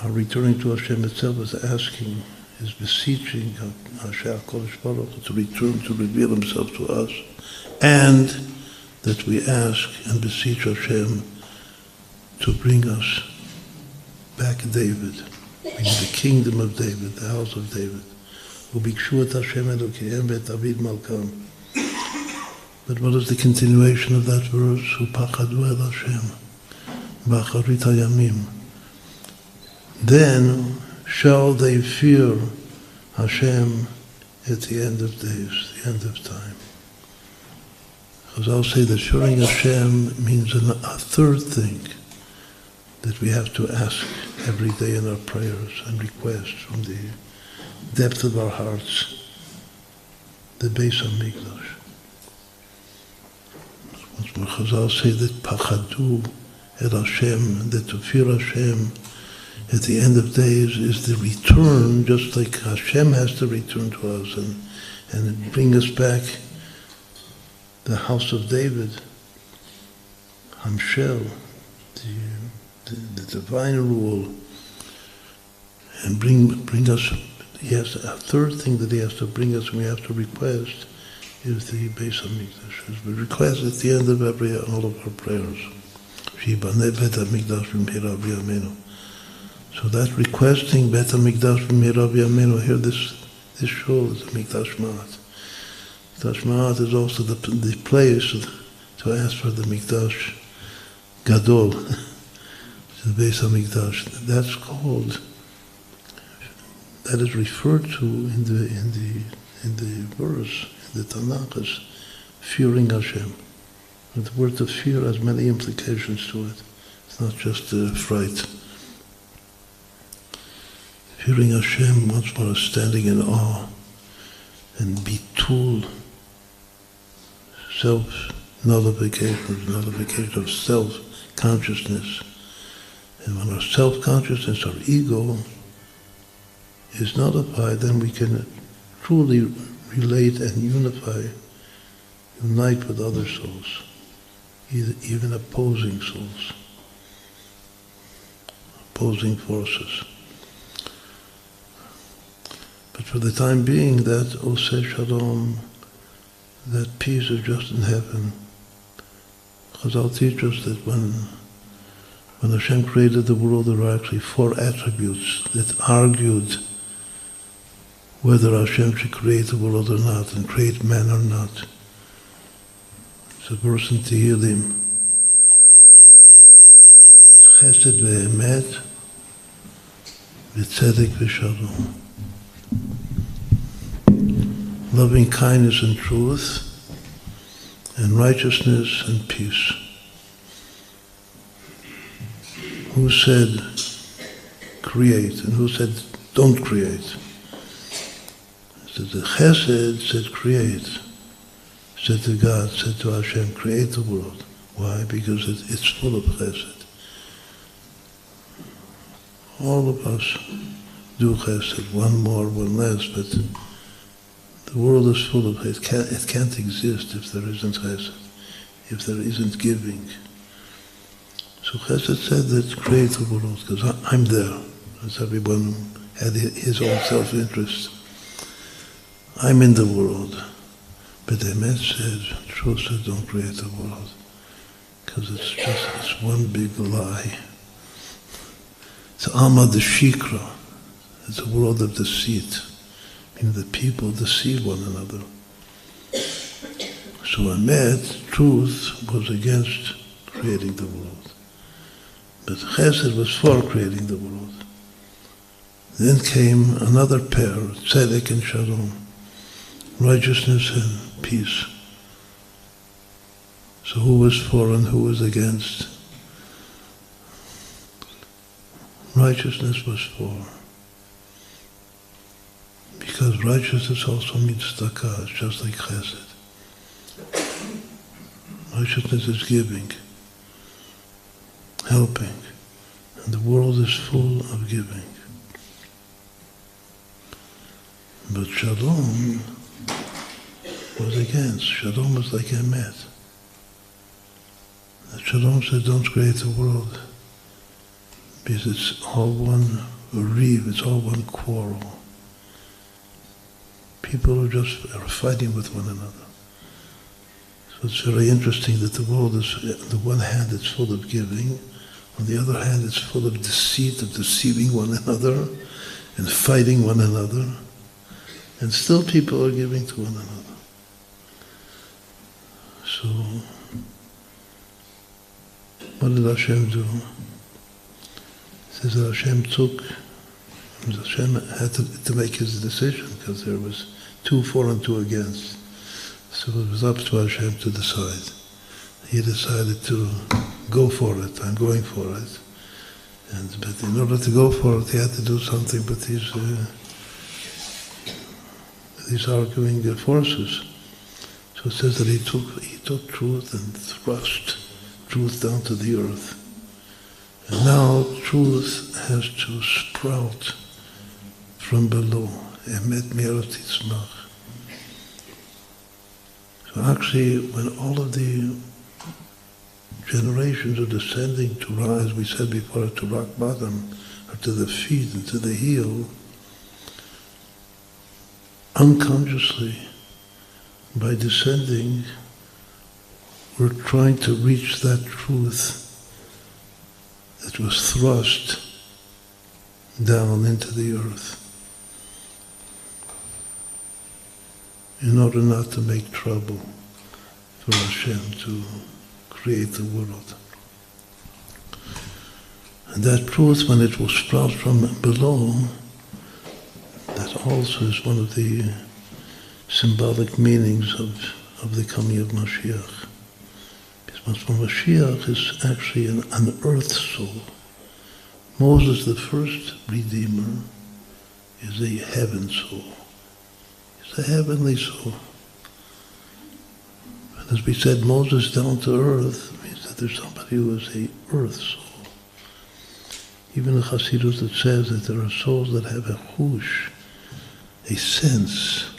Our returning to Hashem itself is asking, is beseeching Hashem HaKadosh Baruch Hu to return, to reveal himself to us, and that we ask and beseech Hashem to bring us back David, bring the kingdom of David, the house of David. Ubikshu et Hashem Elokehem v'David Malkam. But what is the continuation of that verse? Upachadu el Hashem, b'acharit hayamim. Then shall they fear Hashem at the end of days, the end of time. Because I'll say that fearing Hashem means a third thing that we have to ask every day in our prayers and requests from the depth of our hearts, the Beis HaMikdash. Once more, Chazal say that Pachadu et Hashem, that to fear Hashem at the end of days is the return, just like Hashem has to return to us and bring us back the house of David, Hamshel, the divine rule, and bring us. He has a third thing that he has to bring us, and we have to request, is the Beis HaMikdash. As we request at the end of all of our prayers. So that requesting Bet HaMikdash v'mihra b'yameinu, here this Shul is a Mikdash Ma'at. Mikdash Ma'at is also the place to ask for the Mikdash Gadol, the Beis HaMikdash. That's called, that is referred to in the verse, in the Tanakh, as fearing Hashem. And the word of fear has many implications to it. It's not just fright. Fearing Hashem once more is standing in awe and bitul, nullification of self-consciousness. And when our self-consciousness, our ego, is nullified, then we can truly relate and unite with other souls, even opposing souls, opposing forces. But for the time being, that Oseh Shalom, that peace is just in heaven. Chazal teach us that when Hashem created the world, there are actually 4 attributes that argued whether Hashem should create the world or not, and create man or not. It's a verse in Tehillim. Chesed ve'emet v'tzedek v'shalom. Loving kindness and truth, and righteousness and peace. Who said create, and who said don't create? So the Chesed said create, said to God, said to Hashem, create the world. Why? Because it's full of Chesed. All of us do Chesed, one more, one less, but the world is full of Chesed. It can't exist if there isn't Chesed, if there isn't giving. So Chesed said that create the world, because I'm there, as everyone had his own self-interest. I'm in the world. But Emet said, truth said, don't create the world, because it's one big lie. It's Alma de Shikra. It's a world of deceit. The people deceive one another. So Emet, truth, was against creating the world. But Chesed was for creating the world. Then came another pair, Tzedek and Shalom, righteousness and peace. So who was for and who was against? Righteousness was for. Because righteousness also means tzedakah, it's just like chesed. Righteousness is giving, helping, and the world is full of giving. But Shalom was against. Shalom was like Emet. Shalom said, don't create the world, because it's all one reeve, it's all one quarrel. People are fighting with one another. So it's very interesting that the world is, on the one hand, it's full of giving, on the other hand, it's full of deceit, of deceiving one another, and fighting one another, and still people are giving to one another. So, what did Hashem do? It says that Hashem had to make his decision, because there was 2 for and 2 against. So it was up to Hashem to decide. He decided to go for it. I'm going for it. But in order to go for it, he had to do something with these arguing forces. So it says that he took truth and thrust truth down to the earth. And now truth has to sprout from below. Emet me'aretz titzmach. So actually, when all of the generations are descending to rise, we said before, to rock bottom, or to the feet and to the heel, unconsciously, by descending, we're trying to reach that truth that was thrust down into the earth, in order not to make trouble for Hashem to create the world. And that truth, when it will sprout from below, that also is one of the symbolic meanings of the coming of Mashiach. Because Mashiach is actually an earth soul. Moses, the first Redeemer, is a heaven soul. He's a heavenly soul. And as we said, Moses down to earth means that there's somebody who is a earth soul. Even in Chassidus it says that there are souls that have a hush, a sense,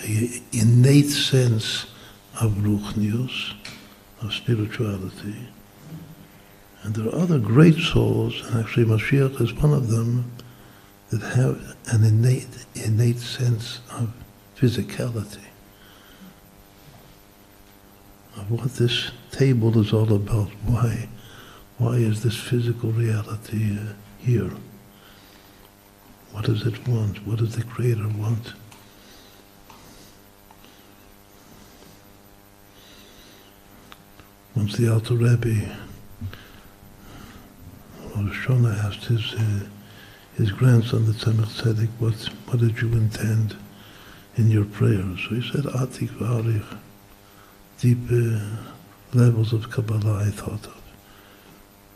an innate sense of ruchnius, of spirituality. And there are other great souls, and actually Mashiach is one of them, that have an innate sense of physicality, of what this table is all about. Why is this physical reality here? What does it want? What does the Creator want? Once the Alter Rebbe, Rosh Hashanah asked his grandson, the Tzemach Tzedek, what did you intend in your prayers? So he said, Atik v'arich, deep levels of Kabbalah I thought of.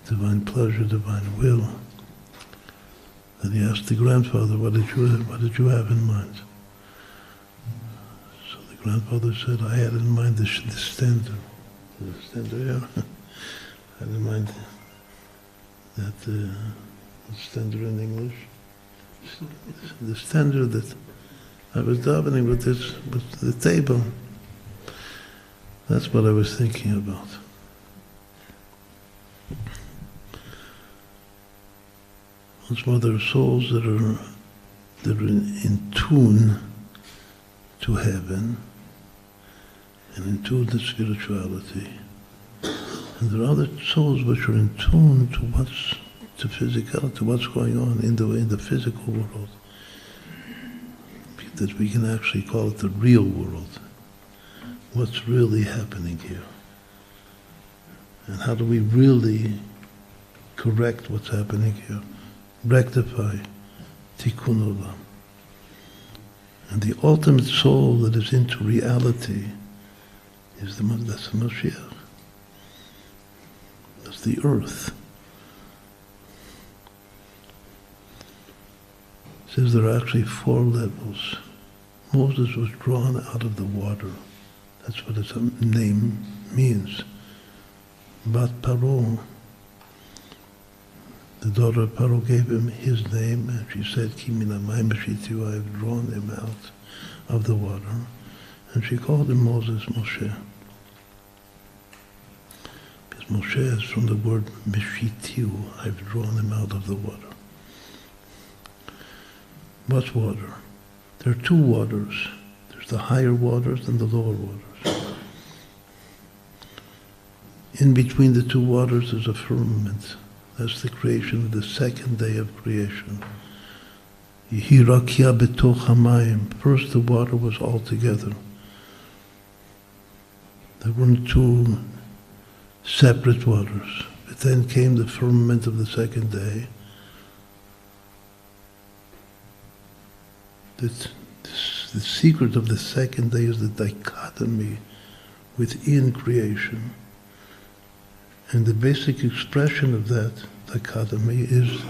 Divine pleasure, divine will. Then he asked the grandfather, what did you have in mind? So the grandfather said, I had in mind the standard. The standard, yeah. I had in mind that, what's standard in English? The standard that I was davening with the table. That's what I was thinking about. Once more, there are souls that are in tune to heaven and in tune to spirituality. And there are other souls which are in tune to physicality, to what's going on in the physical world. That we can actually call it the real world. What's really happening here? And how do we really correct what's happening here? Rectify, tikkun olam. And the ultimate soul that is into reality is that's the Mashiach. That's the earth. It says there are actually 4 levels. Moses was drawn out of the water. That's what his name means. Bat Paro. The daughter of Paro gave him his name, and she said, Ki min hamayim hashitiu, I have drawn him out of the water. And she called him Moses Moshe. Because Moshe is from the word mishitiu, I've drawn him out of the water. What's water? There are 2 waters. There's the higher waters and the lower waters. In between the 2 waters is a firmament. That's the creation of the second day of creation. Yihirakia betoch hamayim. First the water was all together. There weren't 2 separate waters. But then came the firmament of the second day. The secret of the second day is the dichotomy within creation. And the basic expression of that dichotomy is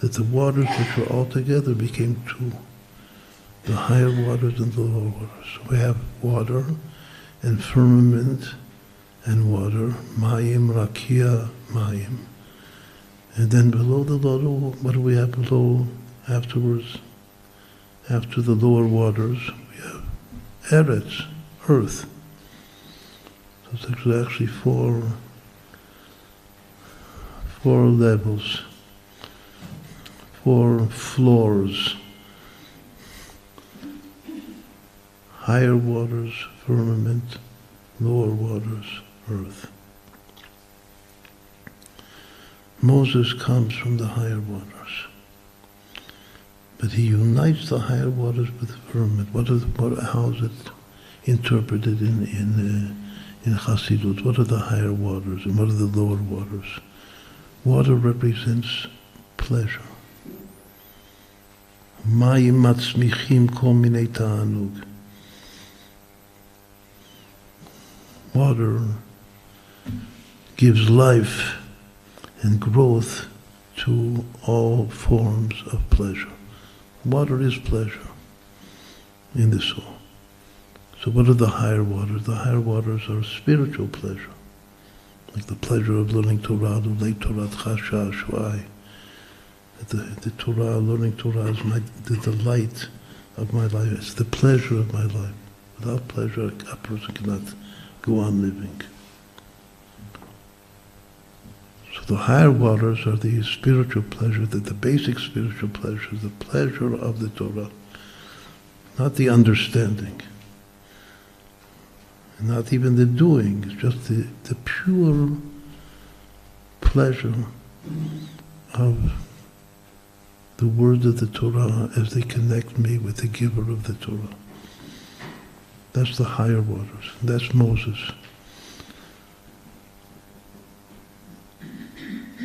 that the waters which were all together became 2. The higher waters and the lower waters. So we have water and firmament and water, mayim, rakia, mayim. And then below the lower, what do we have below afterwards? After the lower waters, we have Eretz, earth. So it's actually 4 levels, 4 floors. Higher waters, firmament, lower waters, earth. Moses comes from the higher waters. But he unites the higher waters with the firmament. How is it interpreted in Chassidut? What are the higher waters and what are the lower waters? Water represents pleasure. Mayim matzmichim kol minei ta'anug. Water gives life and growth to all forms of pleasure. Water is pleasure in the soul. So what are the higher waters? The higher waters are spiritual pleasure. Like the pleasure of learning Torah, the Torah Chasha Shvai. The Torah, learning Torah is the delight of my life. It's the pleasure of my life. Without pleasure, a person cannot go on living. So the higher waters are the spiritual pleasure, the basic spiritual pleasure, the pleasure of the Torah, not the understanding, and not even the doing. It's just the pure pleasure of the words of the Torah as they connect me with the giver of the Torah. That's the higher waters. That's Moses.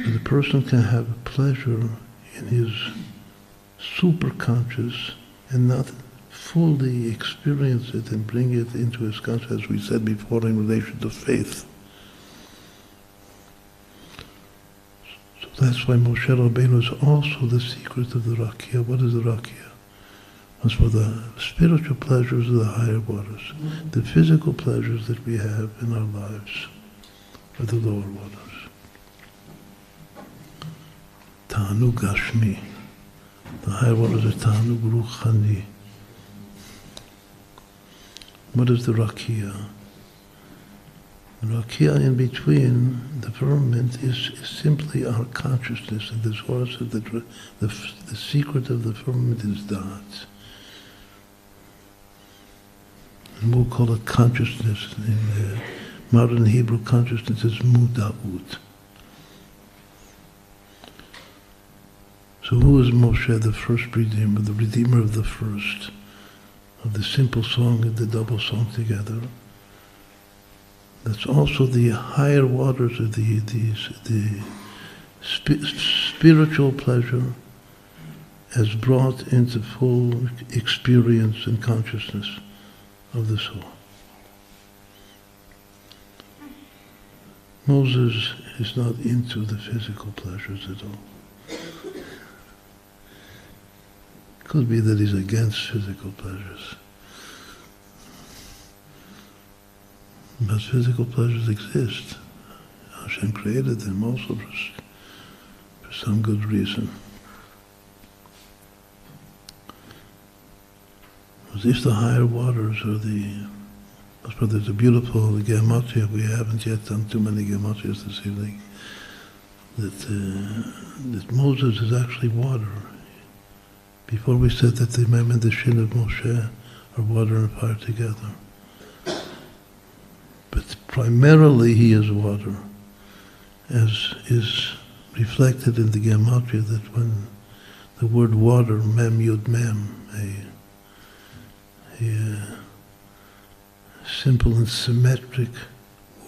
But the person can have pleasure in his superconscious and not fully experience it and bring it into his conscious, as we said before, in relation to faith. So that's why Moshe Rabbeinu is also the secret of the Rakia. What is the Rakia? It's for the spiritual pleasures of the higher waters. The physical pleasures that we have in our lives are the lower waters. Ta'anug Gashmi. The higher waters are Ta'anug Ruchani. What is the Rakia? The Rakia in between the firmament is simply our consciousness, and the source of the secret of the firmament is Da'at. And we'll call it consciousness. In modern Hebrew, consciousness is Muda'ut. So who is Moshe, the first redeemer, the redeemer of the first, of the simple song and the double song together? That's also the higher waters of the spiritual pleasure as brought into full experience and consciousness of the soul. Moses is not into the physical pleasures at all. Could be that he's against physical pleasures. But physical pleasures exist. Hashem created them also for some good reason. As if the higher waters are there's a beautiful gematria. We haven't yet done too many gematrias this evening. That Moses is actually water. Before we said that the Mem and the Shin of Moshe are water and fire together. But primarily he is water, as is reflected in the gematria, that when the word water, Mem Yud Mem, a simple and symmetric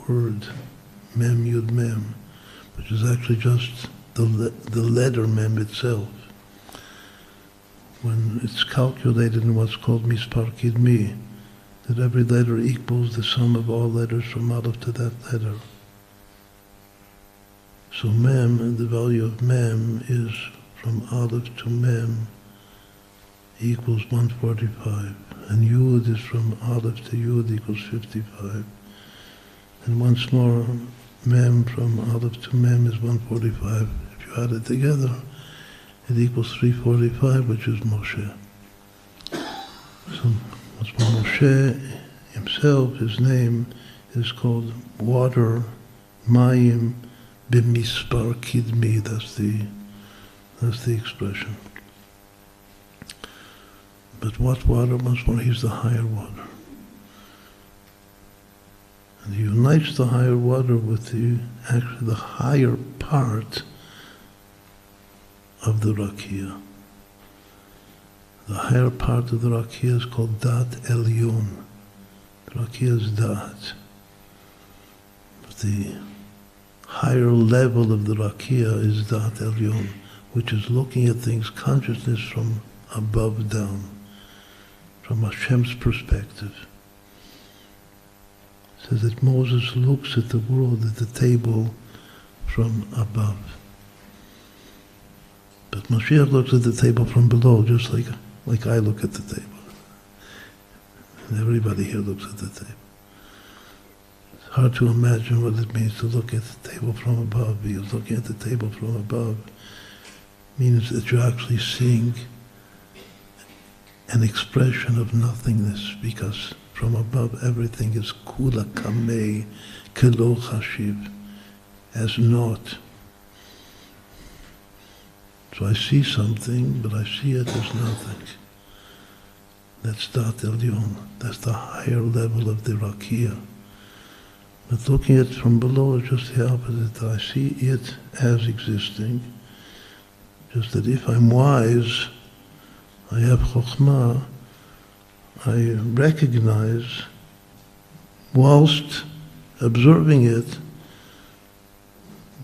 word, Mem Yud Mem, which is actually just the letter Mem itself. When it's calculated in what's called Mispar Kidmi, that every letter equals the sum of all letters from Aleph to that letter. So Mem, the value of Mem is from Aleph to Mem equals 145. And Yud is from Aleph to Yud equals 55. And once more, Mem from Aleph to Mem is 145. If you add it together, it equals 345, which is Moshe. So Moshe himself, his name is called water, Mayim b'mispar kidmi. That's the expression. But what water? Once more, he's the higher water. And he unites the higher water with the higher part of the Rakia. The higher part of the Rakia is called Dat Elyon. The Rakia is Dat. But the higher level of the Rakia is Dat Elyon, which is looking at things, consciousness from above down, from Hashem's perspective. It says that Moses looks at the world, at the table, from above. But Mashiach looks at the table from below, just like I look at the table. And everybody here looks at the table. It's hard to imagine what it means to look at the table from above, because looking at the table from above means that you're actually seeing an expression of nothingness, because from above everything is kula kamei kelo chashiv, as naught. So I see something, but I see it as nothing. That's Dat Elyon. That's the higher level of the Rakia. But looking at it from below is just the opposite. I see it as existing. Just that if I'm wise, I have chokhmah, I recognize, whilst observing it,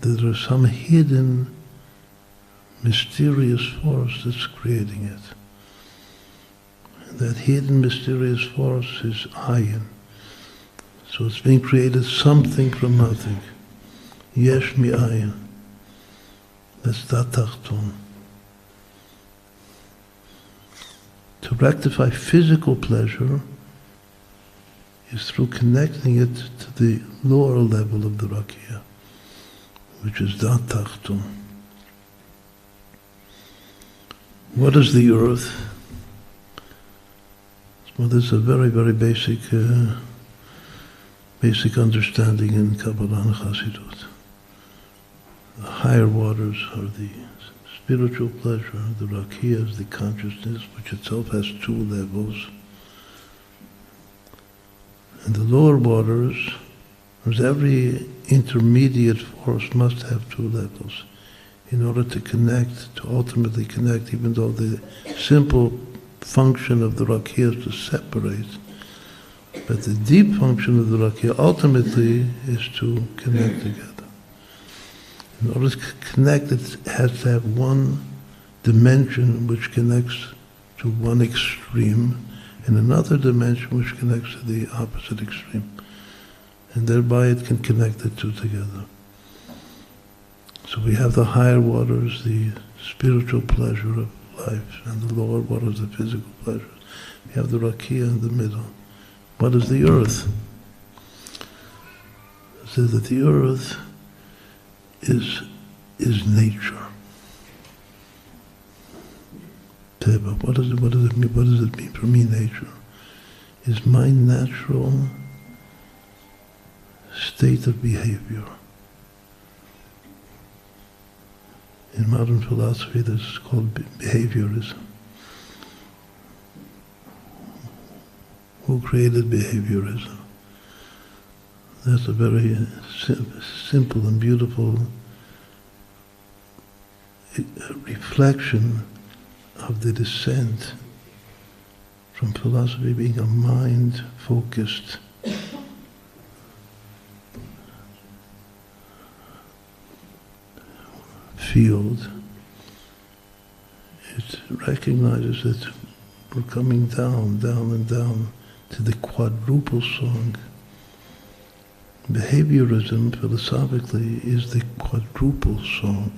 that there is some hidden, mysterious force that's creating it. And that hidden, mysterious force is ayin. So it's being created something from nothing. Yesh mi ayin. That's dat tachton. To rectify physical pleasure is through connecting it to the lower level of the rakia, which is dat tachton. What is the earth? Well, this is a very, very basic understanding in Kabbalah and Chassidut. The higher waters are the spiritual pleasure, the rakia is the consciousness, which itself has two levels. And the lower waters, because every intermediate force must have two levels in order to connect, to ultimately connect, even though the simple function of the rakia is to separate. But the deep function of the rakia ultimately is to connect together. In order to connect, it has to have one dimension which connects to one extreme, and another dimension which connects to the opposite extreme. And thereby it can connect the two together. So we have the higher waters, the spiritual pleasure of life, and the lower waters, the physical pleasures. We have the rakia in the middle. What is the earth? It says that the earth is nature. Teba, what does it mean? What does it mean for me, nature? Is my natural state of behavior. In modern philosophy, this is called behaviorism. Who created behaviorism? That's a very simple and beautiful reflection of the descent from philosophy being a mind-focused field. It recognizes that we're coming down, down and down to the quadruple song. Behaviorism, philosophically, is the quadruple song,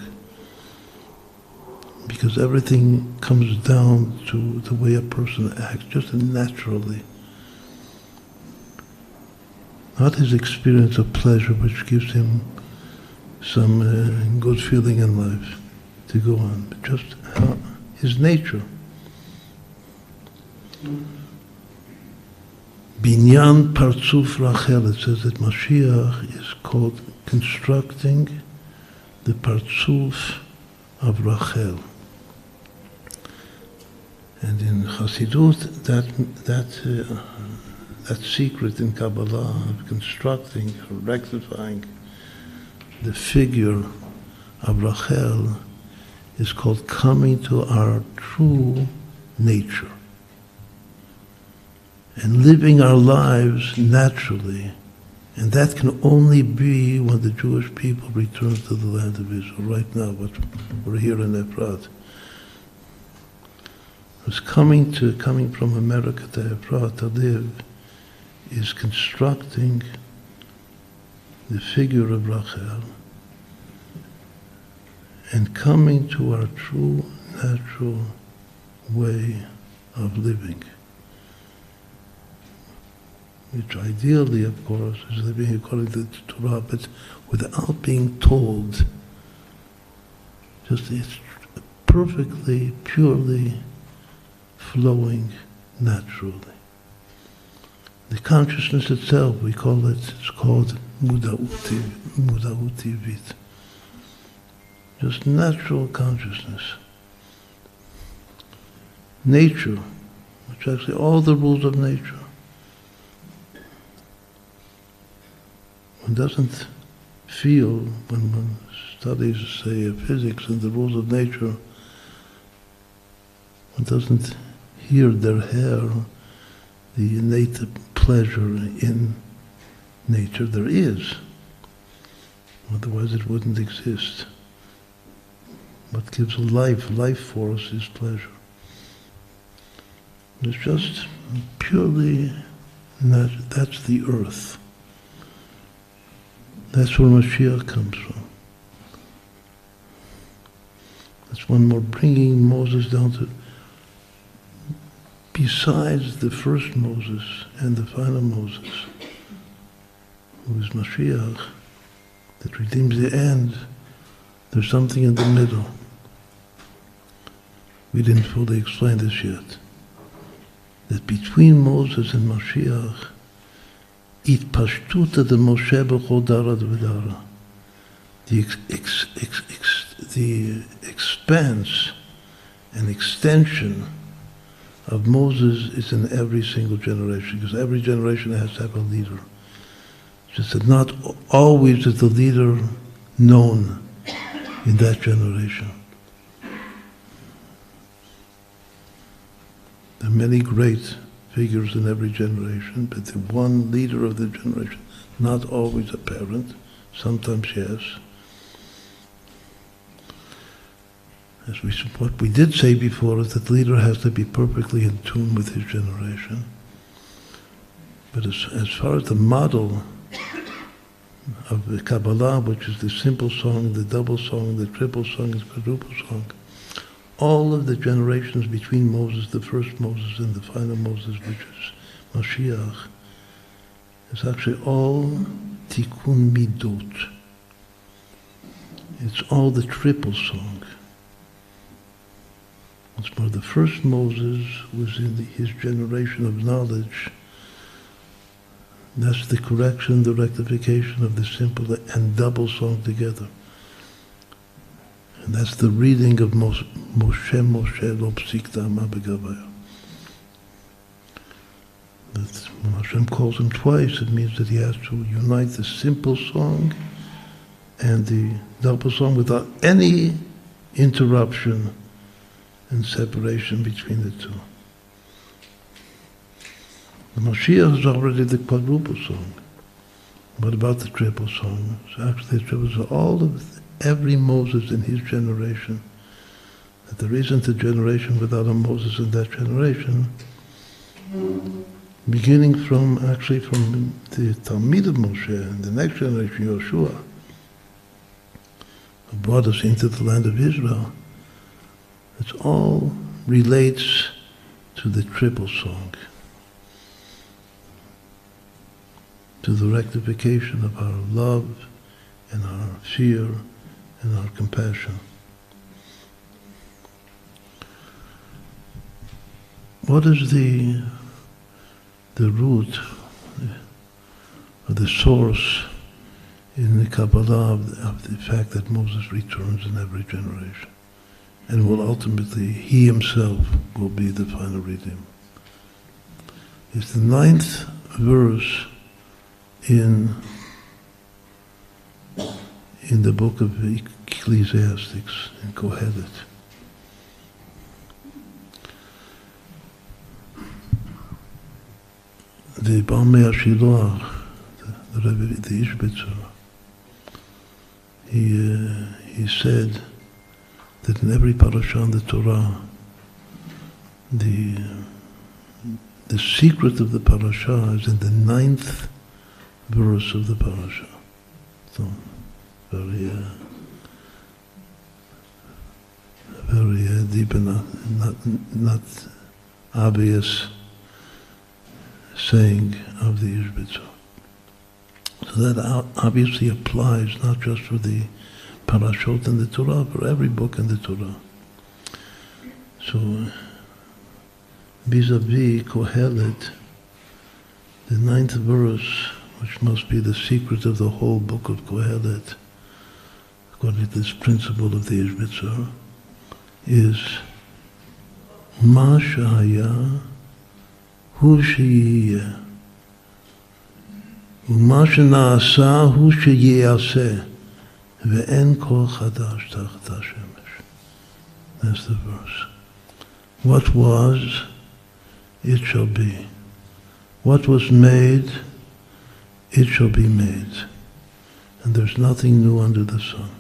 because everything comes down to the way a person acts, just naturally. Not his experience of pleasure, which gives him some good feeling in life to go on, but just his nature. Binyan Partzuf Rachel, it says that Mashiach is called constructing the Partzuf of Rachel. And in Chassidut, that secret in Kabbalah of constructing, or rectifying the figure of Rachel is called coming to our true nature and living our lives naturally. And that can only be when the Jewish people return to the land of Israel. Right now, we're here in Efrat. It's coming from America to Efrat to live is constructing the figure of Rachel and coming to our true natural way of living, which ideally, of course, is living according to the Torah, but without being told. Just it's perfectly, purely flowing naturally. The consciousness itself, it's called muda'ut tivit. Just natural consciousness. Nature, which actually all the rules of nature. One doesn't feel, when one studies, say, physics and the rules of nature, one doesn't hear their hair, the innate pleasure in nature. There is. Otherwise it wouldn't exist. What gives life force is pleasure. It's just purely, that's the earth. That's where Mashiach comes from. That's one more bringing Moses down to, besides the first Moses and the final Moses, who is Mashiach, that redeems the end, there's something in the middle. We didn't fully explain this yet. That between Moses and Mashiach, Itpashtuta de Moshe b'chol dara v'dara, the expanse and extension of Moses is in every single generation, because every generation has to have a leader. It's just that not always is the leader known in that generation. There are many great figures in every generation, but the one leader of the generation, not always apparent, sometimes yes. What we did say before is that the leader has to be perfectly in tune with his generation. But as far as the model of the Kabbalah, which is the simple song, the double song, the triple song, the quadruple song, all of the generations between Moses, the first Moses, and the final Moses, which is Mashiach, is actually all tikkun midot. It's all the triple song. Once more, the first Moses was in his generation of knowledge. That's the correction, the rectification of the simple and double song together. And that's the reading of Moshe lo psikta ma begavaya. When Hashem calls him twice, it means that he has to unite the simple song and the double song without any interruption and separation between the two. The Mashiach is already the quadruple song. What about the triple song? So actually the triple song, every Moses in his generation, that there isn't a generation without a Moses in that generation, beginning from the Talmid of Moshe and the next generation, Yoshua, who brought us into the land of Israel. It all relates to the triple song, to the rectification of our love and our fear and our compassion. What is the root or the source in the Kabbalah of the fact that Moses returns in every generation? And will ultimately, he himself will be the final redeemer. It's the 9th verse in the book of Ecclesiastics, in Kohelet. The Balmei HaShiloach, the Rabbi, the Ishbitzer, he said that in every parasha in the Torah, the secret of the parasha is in the 9th verse of the parasha. So, very deep and not obvious saying of the Ishbitzer. So that obviously applies not just for the parashot in the Torah, for every book in the Torah. So, vis-a-vis Kohelet, the 9th verse, which must be the secret of the whole book of Kohelet, according to this principle of the Ishbitzer, is Ma shehaya hu sheyiyeh, u'ma shenaasa hu sheyaseh. Ve'en kol chadash tachat hashemesh. That's the verse. What was, it shall be. What was made, it shall be made. and there's nothing new under the sun.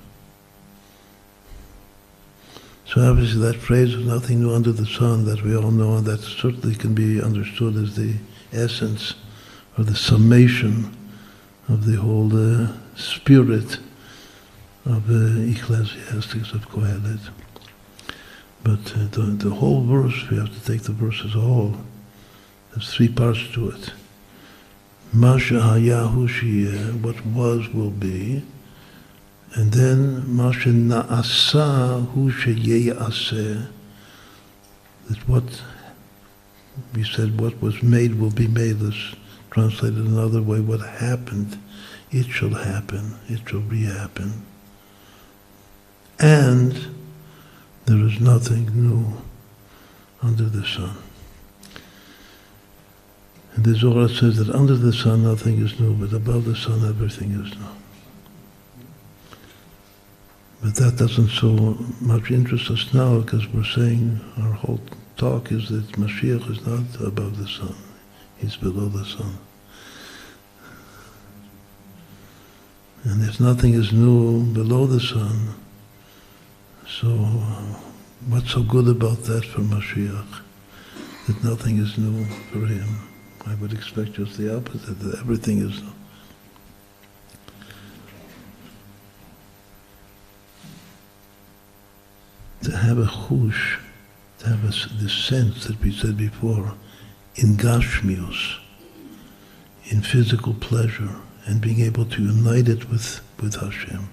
So obviously that phrase of nothing new under the sun that we all know, and that certainly can be understood as the essence or the summation of the whole spirit of Ecclesiastes of Kohelet. But the whole verse, we have to take the verse as a whole. There's three parts to it. Masha hayahu sheyeh, what was will be. And then Masha na'asa hu sheyeh aseh, that what we said, what was made will be made. Let's translate it another way. What happened, it shall happen. It shall re-happen. And there is nothing new under the sun. And the Zohar says that under the sun nothing is new, but above the sun everything is new. But that doesn't so much interest us now, because we're saying our whole talk is that Mashiach is not above the sun. He's below the sun. And if nothing is new below the sun, so what's so good about that for Mashiach? That nothing is new for him. I would expect just the opposite, that everything is new. To have a chush, to have the sense that we said before, in gashmius, in physical pleasure, and being able to unite it with Hashem,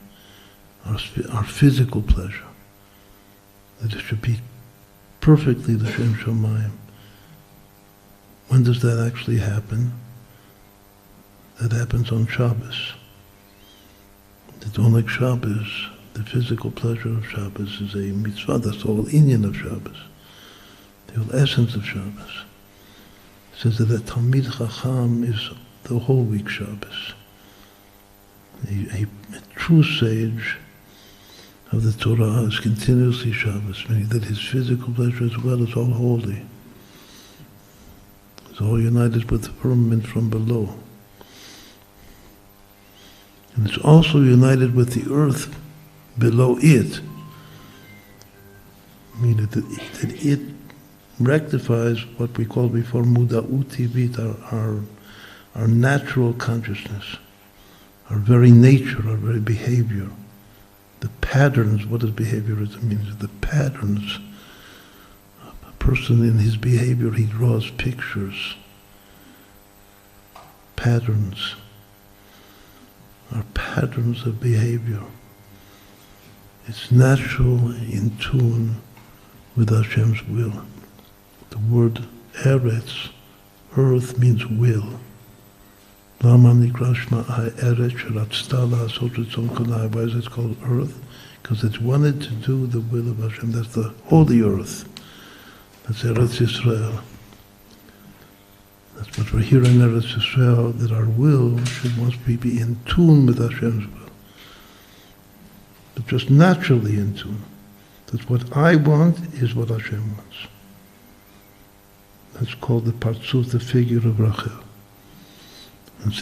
our physical pleasure, that it should be perfectly the Shem Shamayim. When does that actually happen? That happens on Shabbos. That only Shabbos, the physical pleasure of Shabbos, is a mitzvah. That's the whole inyan of Shabbos, the whole essence of Shabbos. It says that a Talmid Chacham is the whole week Shabbos. A true sage of the Torah is continuously Shabbos, meaning that his physical pleasure as well is all holy. It's all united with the firmament from below. And it's also united with the earth below it, meaning that it rectifies what we called before muda'ut tivit, our natural consciousness, our very nature, our very behavior. The patterns, what does behaviorism mean? The patterns. A person in his behavior, he draws pictures. Patterns. Our patterns of behavior. It's natural, in tune with Hashem's will. The word eretz, earth, means will. Why is it called earth? Because it's wanted to do the will of Hashem. That's the holy earth. That's Eretz Yisrael. That's what we're here in Eretz Yisrael, that our will should must be in tune with Hashem's will. But just naturally in tune. That what I want is what Hashem wants. That's called the Partzuf, the figure of Rachel.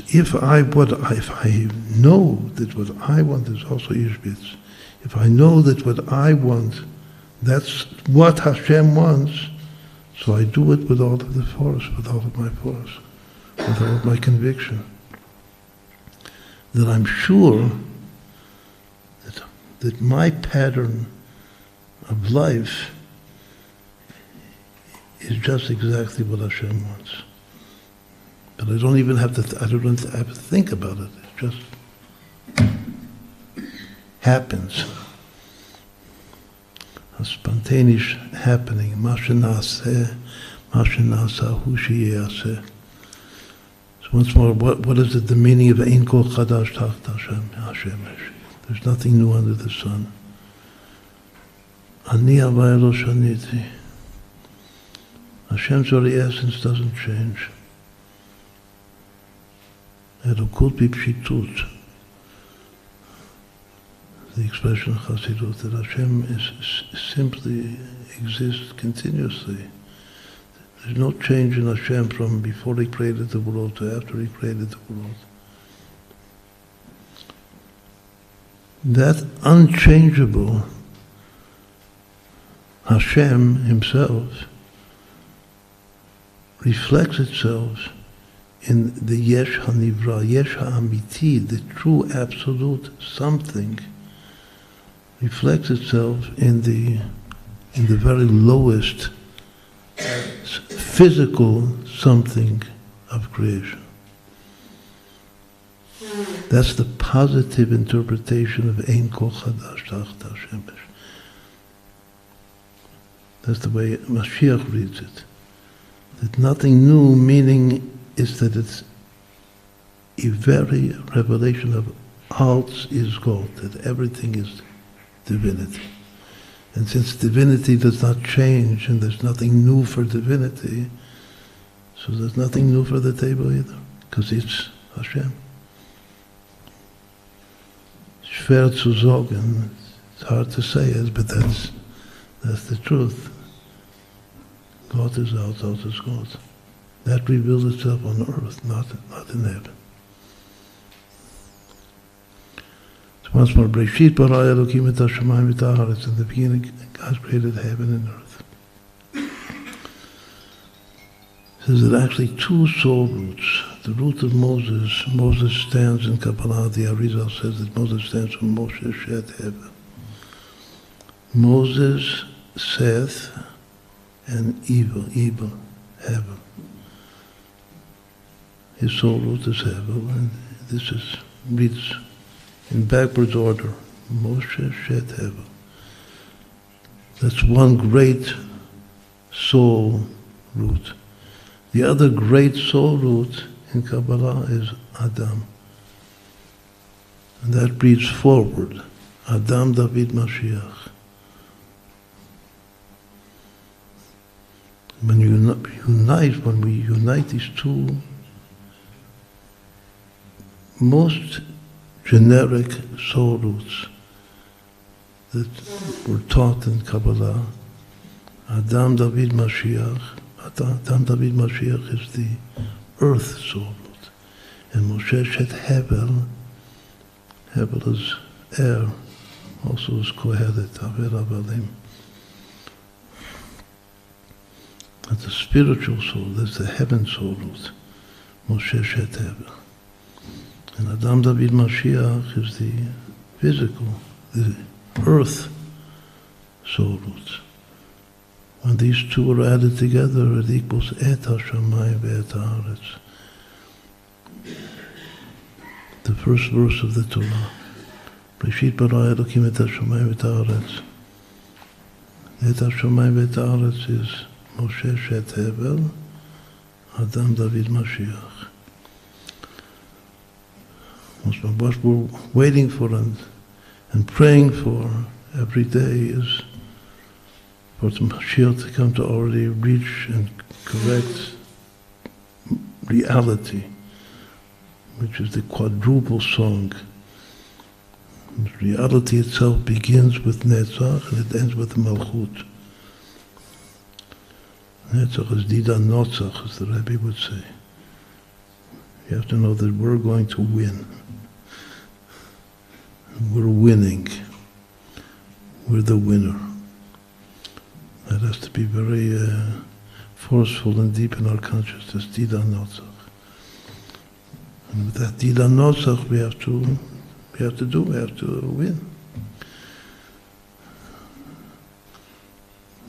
If I know that what I want is also Yishbitz, if I know that what I want, that's what Hashem wants, so I do it with all of the force, with all of my force, with all of my conviction. That I'm sure that my pattern of life is just exactly what Hashem wants. But I don't even have to, I don't have to think about it. It just happens. A spontaneous happening. Masha na'aseh, masha na'asa hu sheyeh aseh. So once more, what is it, the meaning of Ein kol chadash tacht Hashem? There's nothing new under the sun. Ani havai lo shaniti. Hashem's very essence doesn't change. Elokut b'pshitut. The expression of Chassidut, that Hashem is simply exists continuously. There's no change in Hashem from before He created the world to after He created the world. that unchangeable Hashem himself reflects itself in the Yesh HaNivra, Yesh HaAmiti, the true absolute something, reflects itself in the very lowest physical something of creation. That's the positive interpretation of Ein Kol Chadash Tacht HaShemesh. That's the way Mashiach reads it. That nothing new, meaning is that it's a very revelation of Alts is God, that everything is divinity. And since divinity does not change and there's nothing new for divinity, so there's nothing new for the table either, because it's Hashem. Schwer zu sagen, it's hard to say it, but that's the truth. God is out is God. That reveals itself on earth, not in heaven. So once more, Breshit bara Elokim et hashamayim et haaretz. In the beginning, God created heaven and earth. It says that actually two soul roots. The root of Moses stands in Kabbalah. The Arizal says that Moses stands for Moshe Shet Heaven. Moses, Seth, and evil, heaven. His soul root is heaven, and this reads in backwards order. Moshe Shet Heaven. That's one great soul root. The other great soul root in Kabbalah is Adam. And that reads forward. Adam David Mashiach. When we unite these two most generic soul roots that were taught in Kabbalah, Adam David Mashiach. Adam David Mashiach is the earth soul root. And Moshe Shet Hevel is air, also is Kohelet, Aver Avalim. That's the spiritual soul, that's the heaven soul root, Moshe Shet Hevel. And Adam David Mashiach is the physical, the earth soul root. When these two are added together, it equals Et HaShamayim ve'et ha'aretz. The first verse of the Torah. Breshit bara Elokim et HaShamayim ve'et ha'aretz. Et HaShamayim ve'et ha'aretz is Moshe Shet Hevel, Adam David Mashiach. What we're waiting for and praying for every day is for the Mashiach to come to already reach and correct reality, which is the quadruple song. Reality itself begins with Netzach and it ends with Malchut. Netzach is Dida Notzach, as the Rabbi would say. You have to know that we're going to win. We're winning. We're the winner. That has to be very forceful and deep in our consciousness, Dida Notzach. And with that Dida Notzach, we have to win.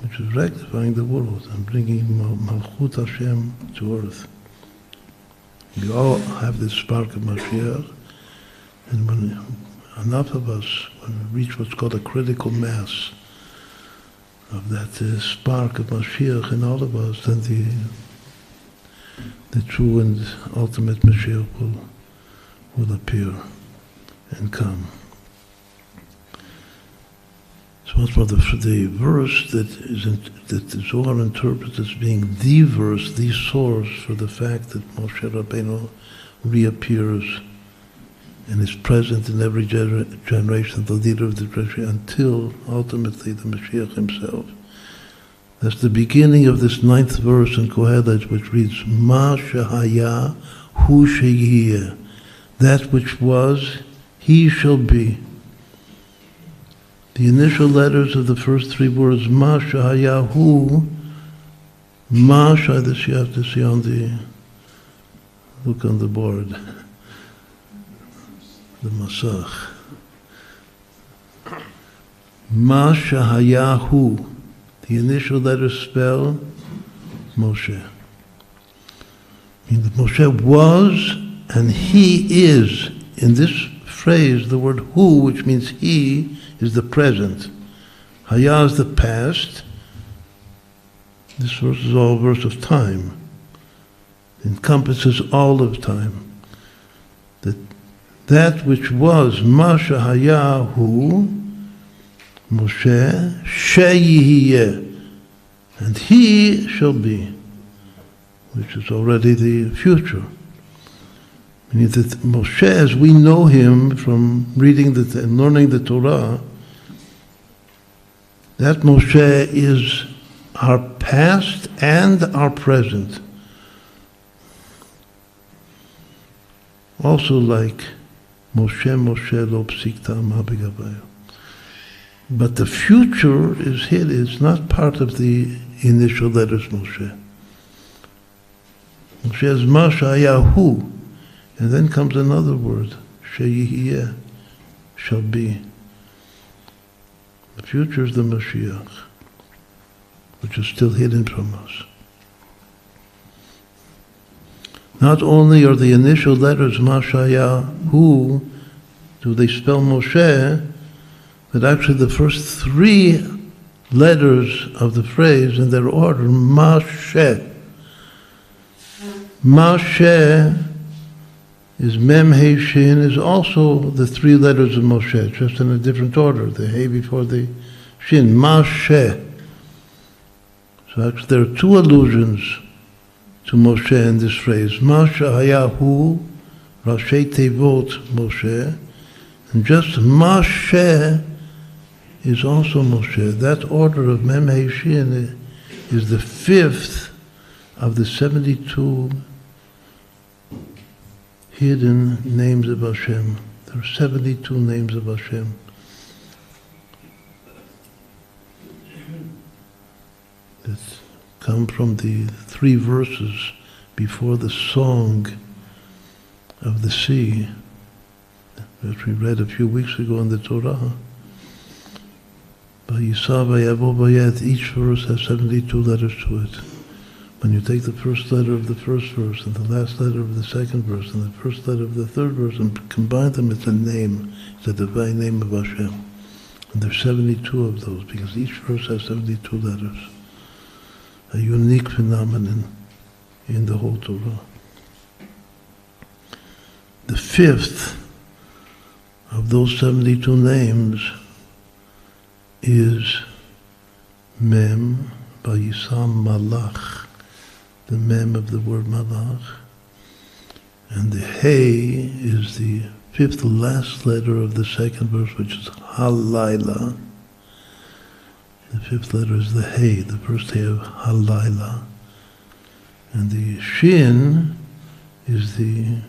Which is rectifying the world and bringing Malchut Hashem to earth. We all have this spark of Mashiach, and when enough of us, when we reach what's called a critical mass of that spark of Mashiach in all of us, then the true and ultimate Mashiach will appear and come. So what's more, the verse that the Zohar interprets as being the verse, the source for the fact that Moshe Rabbeinu reappears and is present in every generation, the leader of the generation, until ultimately the Mashiach himself. That's the beginning of this 9th verse in Kohelet, which reads, Ma shehaya hu sheyeh. That which was, he shall be. The initial letters of the first three words, Ma Shahayahu, Ma Shah, this you have to see on the, look on the board, the Masach. Ma Shahayahu, the initial letters spell Moshe. Meaning that Moshe was and he is. In this phrase, the word hu, which means he, is the present. Haya is the past. This verse is all a verse of time. It encompasses all of time. That which was Masha Hayahu, Moshe, Sheyihiyeh, and he shall be, which is already the future. Meaning that Moshe, as we know him from reading and learning the Torah, that Moshe is our past and our present. Also like Moshe lo psikta ma b'gavayu. But the future is hid, it's not part of the initial letters Moshe. Moshe is Mashayahu, and then comes another word, Sheyihiyeh, shall be. The future is the Mashiach, which is still hidden from us. Not only are the initial letters Mashayahu, do they spell Moshe, but actually the first three letters of the phrase in their order, Moshe. Moshe is Mem He Shin, is also the three letters of Moshe, just in a different order, the He before the Shin, Moshe. So actually there are two allusions to Moshe in this phrase. Moshe Hayahu, Rashi Tevot Moshe, and just Moshe is also Moshe. That order of Mem He Shin is the fifth of the 72 hidden names of Hashem. There are 72 names of Hashem. That come from the three verses before the song of the sea, which we read a few weeks ago in the Torah. Each verse has 72 letters to it. When you take the first letter of the first verse and the last letter of the second verse and the first letter of the third verse and combine them, it's a name. It's a divine name of Hashem. And there's 72 of those because each verse has 72 letters. A unique phenomenon in the whole Torah. The fifth of those 72 names is Mem Vayisam Malach, the Mem of the word Malach. And the Hey is the fifth last letter of the second verse, which is Halayla. The fifth letter is the Hey, the first Hey of Halayla. And the Shin is the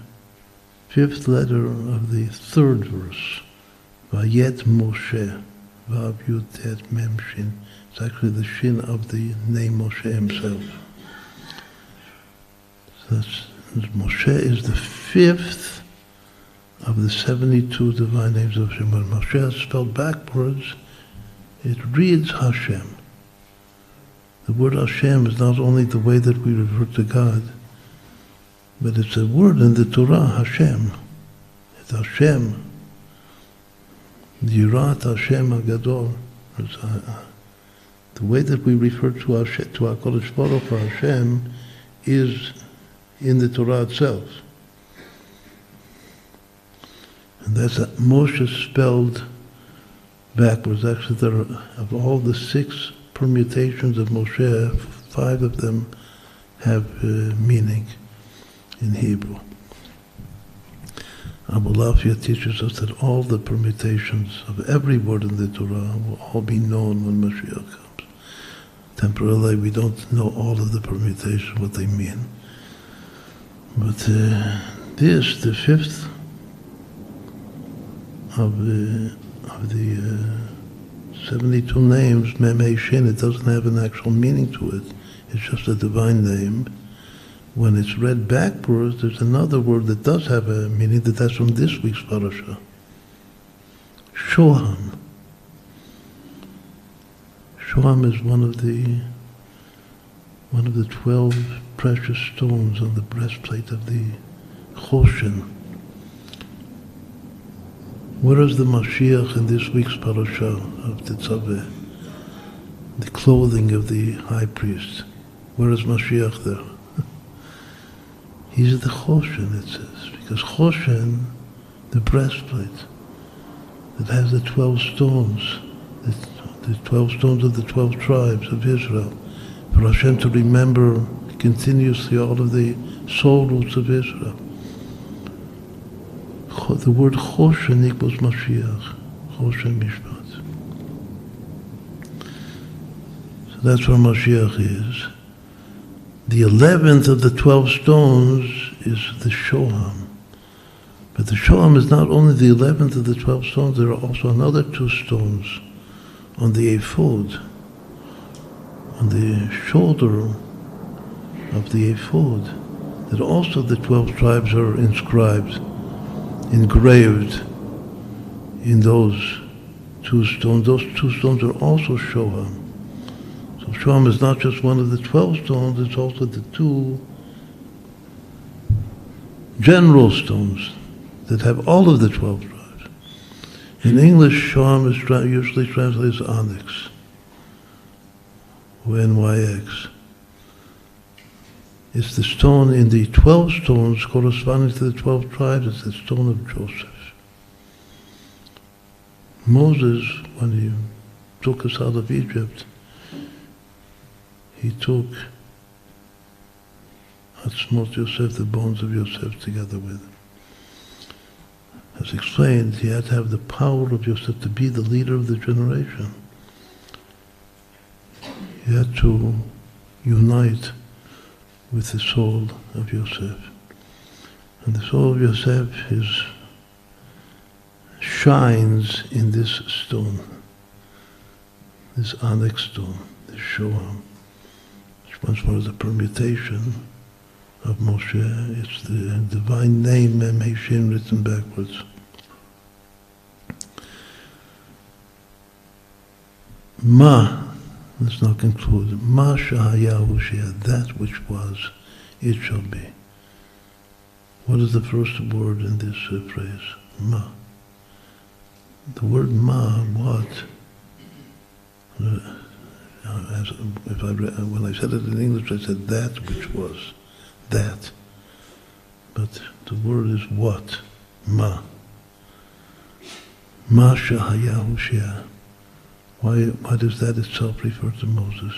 fifth letter of the third verse, Vayet Moshe, Vav Yud Tet Mem Shin. It's actually the Shin of the name Moshe himself. So Moshe is the fifth of the 72 divine names of Hashem. When Moshe is spelled backwards, it reads Hashem. The word Hashem is not only the way that we refer to God, but it's a word in the Torah, Hashem. It's Hashem. Yirat Hashem HaGadol. The way that we refer to Hashem, to HaKadosh Baruch Hu, Hashem, is in the Torah itself. And that's Moshe spelled backwards. Actually, there are, of all the 6 permutations of Moshe, 5 of them have meaning in Hebrew. Abu Lafia teaches us that all the permutations of every word in the Torah will all be known when Mashiach comes. Temporarily, we don't know all of the permutations, what they mean. But this, the fifth of the 72 names, Mem He Shin, it doesn't have an actual meaning to it. It's just a divine name. When it's read backwards, there's another word that does have a meaning, that's from this week's parasha. Shoham. Shoham is one of the 12 precious stones on the breastplate of the Choshen. Where is the Mashiach in this week's parasha of Tetzaveh? The clothing of the high priest. Where is Mashiach there? He's the Choshen, it says, because Choshen, the breastplate, that has the 12 stones, the 12 stones of the 12 tribes of Israel, for Hashem to remember continuously all of the soul roots of Israel. The word Choshen equals Mashiach, Choshen Mishpat. So that's where Mashiach is. The 11th of the 12 stones is the Shoham. But the Shoham is not only the 11th of the 12 stones, there are also another 2 stones on the ephod, on the shoulder of the ephod, that also the 12 tribes are engraved in those 2 stones. Those 2 stones are also Shoham. So Shoham is not just one of the 12 stones, it's also the 2 general stones that have all of the 12 tribes. In English, Shoham is usually translated as onyx, or NYX. It's the stone in the 12 stones corresponding to the 12 tribes. It's the stone of Joseph. Moses, when he took us out of Egypt, he took Atzmot Yosef, the bones of Yosef, together with him. As explained, he had to have the power of Yosef to be the leader of the generation. He had to unite with the soul of Yosef. And the soul of Yosef shines in this stone, this onyx stone, this Shoham, which once more is a permutation of Moshe. It's the divine name, Mem He Shin, written backwards. Ma, let's now conclude. Ma shahayahu shea, that which was, it shall be. What is the first word in this phrase? Ma. The word ma, what? When I said it in English, I said that which was. That. But the word is what? Ma. Ma shahayahu shea. Why does that itself refer to Moses?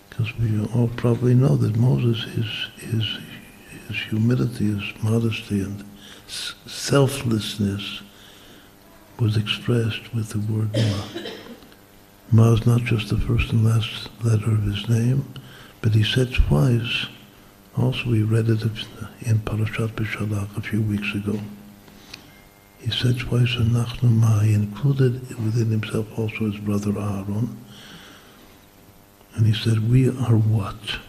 Because we all probably know that Moses, his humility, his modesty, and selflessness was expressed with the word Ma. Ma is not just the first and last letter of his name, but he said twice. Also, we read it in Parashat B'Shalach a few weeks ago. He said twice, Anachnu Ma. He included within himself also his brother Aaron. And he said, we are what?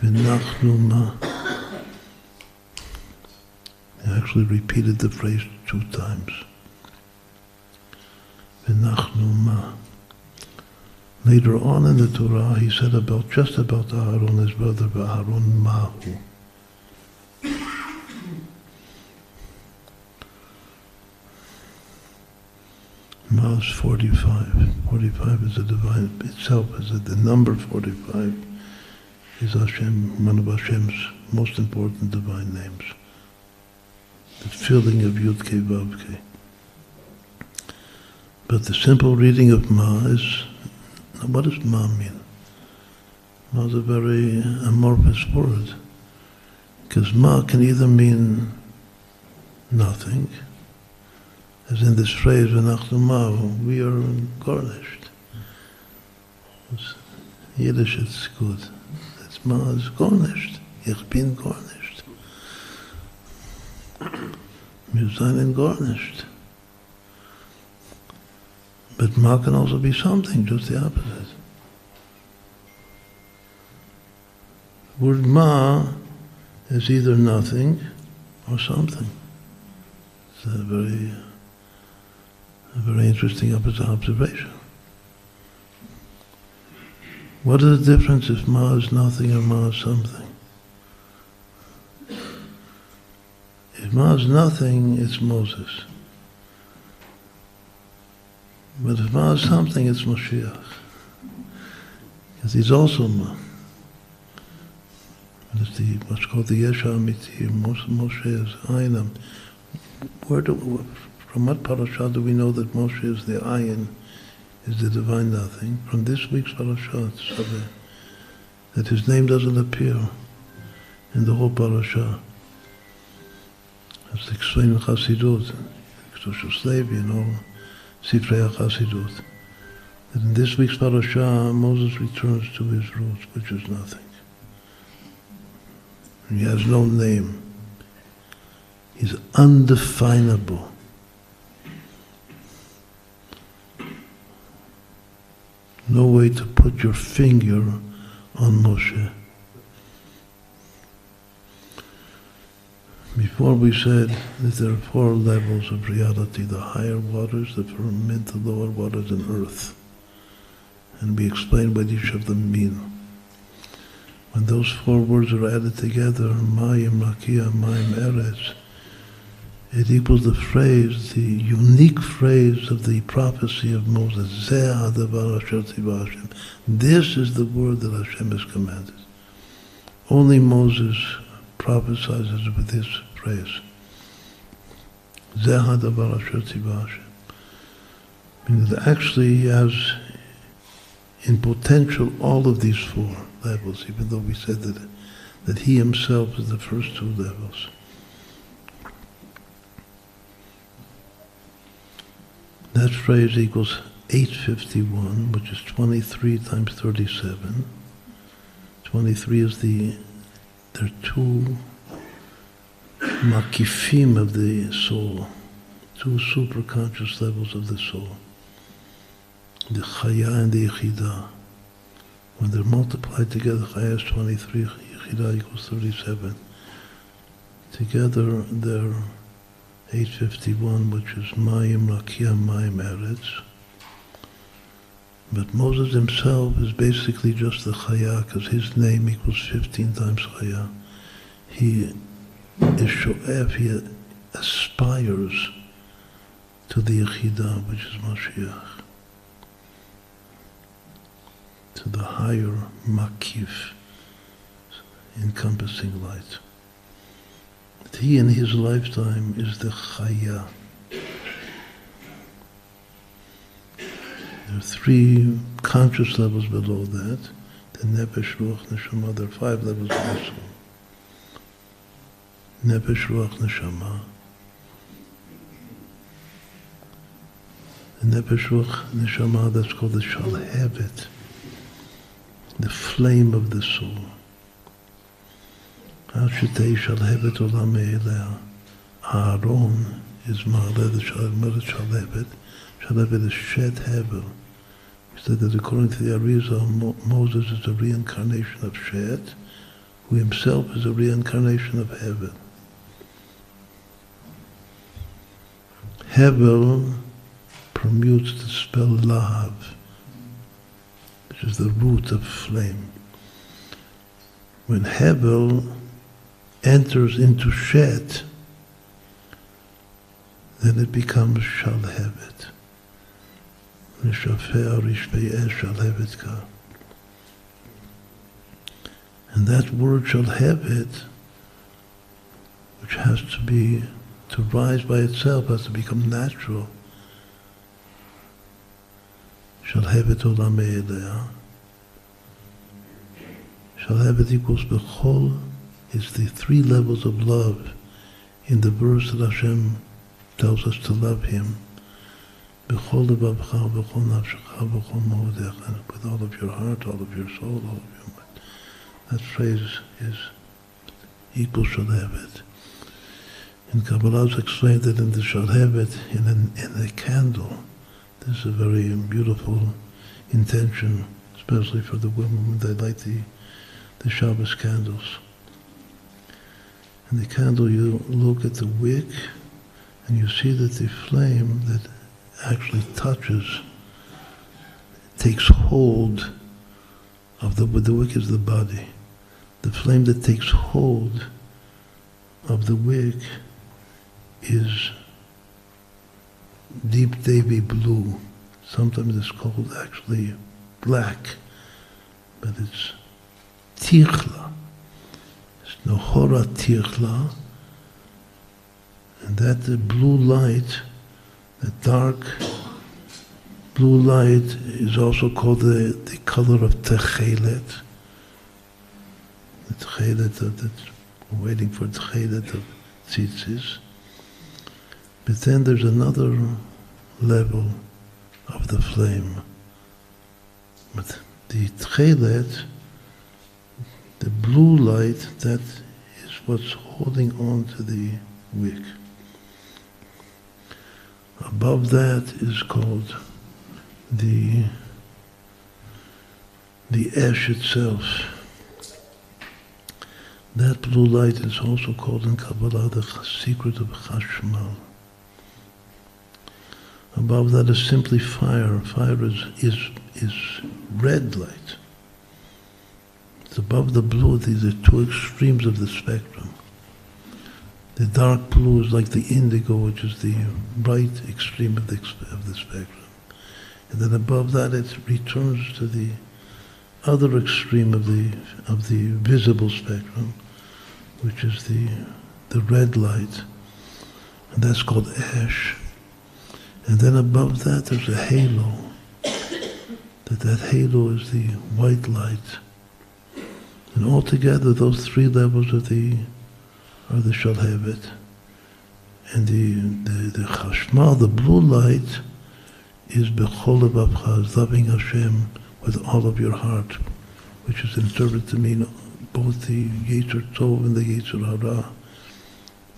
V'nachnu Ma. He actually repeated the phrase 2 times. V'nachnu Ma. Later on in the Torah, he said just about Aaron, his brother Aaron Mahu. Ma is 45. 45 is a divine itself. The number 45 is Hashem, one of Hashem's most important divine names. The filling of Yud Kei Vav Kei. But the simple reading of Ma is, what does Ma mean? Ma is a very amorphous word, because Ma can either mean nothing, as in this phrase, V'nachnu Ma, we are garnished. Yiddish, it's good. It's Ma is garnished. Ich bin garnished. Wir seien garnished. But ma can also be something, just the opposite. The word ma is either nothing or something. It's a very interesting observation. What is the difference if ma is nothing or ma is something? If ma is nothing, it's Moses. But if ma is something, it's Moshiach. Because he's also ma. It's what's called the Yesh HaAmiti. Moshe is Ayin. From what parasha do we know that Moshe is the Ayin, is the divine nothing? From this week's parasha, that his name doesn't appear in the whole parasha. It's explained in Chassidut, Kedushas Levi, and all Sifrei HaChassidut. That in this week's parasha, Moses returns to his roots, which is nothing. He has no name. He's undefinable. No way to put your finger on Moshe. Before we said that there are 4 levels of reality: the higher waters, the firmament, the lower waters, and earth. And we explained what each of them mean. When those 4 words are added together, Mayim, Rakia, Mayim, Eretz, it equals the phrase, the unique phrase of the prophecy of Moses. Zeh hadavar asher tzivah Hashem. This is the word that Hashem has commanded. Only Moses prophesies with this phrase. Zeh hadavar asher tzivah Hashem. Meaning that actually he has in potential all of these 4 levels, even though we said that he himself is the first 2 levels. That phrase equals 851, which is 23 times 37. 23 is there are 2 makifim of the soul, 2 superconscious levels of the soul. The chaya and the yichida. When they're multiplied together, chaya is 23, yichida equals 37. Together they're 851, which is Mayim Rakia, Mayim Eretz. But Moses himself is basically just the chaya, because his name equals 15 times chaya. He is sho'ef, he aspires to the yichida, which is Mashiach, to the higher makif, encompassing light. He in his lifetime is the chaya. There are 3 conscious levels below that. The nefesh, ruach, neshama. There are 5 levels of the soul. Nefesh, ruach, neshama. The nefesh, ruach, neshama, that's called the shalhevet, the flame of the soul. Shalhevet olam me'elea. Aaron is ma'aleh the shalhevet. Shalhevet is shed hevel. We said that according to the Arizal, Moses is a reincarnation of Shed, who himself is a reincarnation of Hevel. Hevel permutes the spell Lahav, which is the root of flame. When Hevel enters into Shed, then it becomes Shalhevet. And that word Shalhevet, which has to rise by itself, has to become natural. Shalhevet olam me'elea. Shalhevet equals Bechol, is the 3 levels of love in the verse that Hashem tells us to love Him. B'chol levavcha, b'chol nafshecha, b'chol moedecha, with all of your heart, all of your soul, all of your mind. That phrase is equal Shalhevet. In Kabbalah it's explained that in the Shalhevet, in a candle, This is a very beautiful intention, especially for the women when they light the Shabbos candles. In the candle, you look at the wick, and you see that the flame that actually touches, takes hold of the wick is the body. The flame that takes hold of the wick is deep navy blue. Sometimes it's called actually black, but it's tichla. It's nohora tichla, and that the blue light, the dark blue light, is also called the color of techelet. The techelet we're waiting for techelet of tzitzis. But then there's another level of the flame. But the tchelet, the blue light, that is what's holding on to the wick. Above that is called the ash itself. That blue light is also called in Kabbalah the secret of Chashmal. Above that is simply fire. Fire is red light. It's above the blue. These are two extremes of the spectrum. The dark blue is like the indigo, which is the bright extreme of the spectrum. And then above that it returns to the other extreme of the visible spectrum, which is the red light. And that's called ash. And then above that there's a halo. That halo is the white light. And altogether those three levels are the shalhevet. And the chashmal, the blue light, is bechol levavcha, is loving Hashem with all of your heart, which is interpreted to mean both the Yetzer Tov and the Yetzer Hara.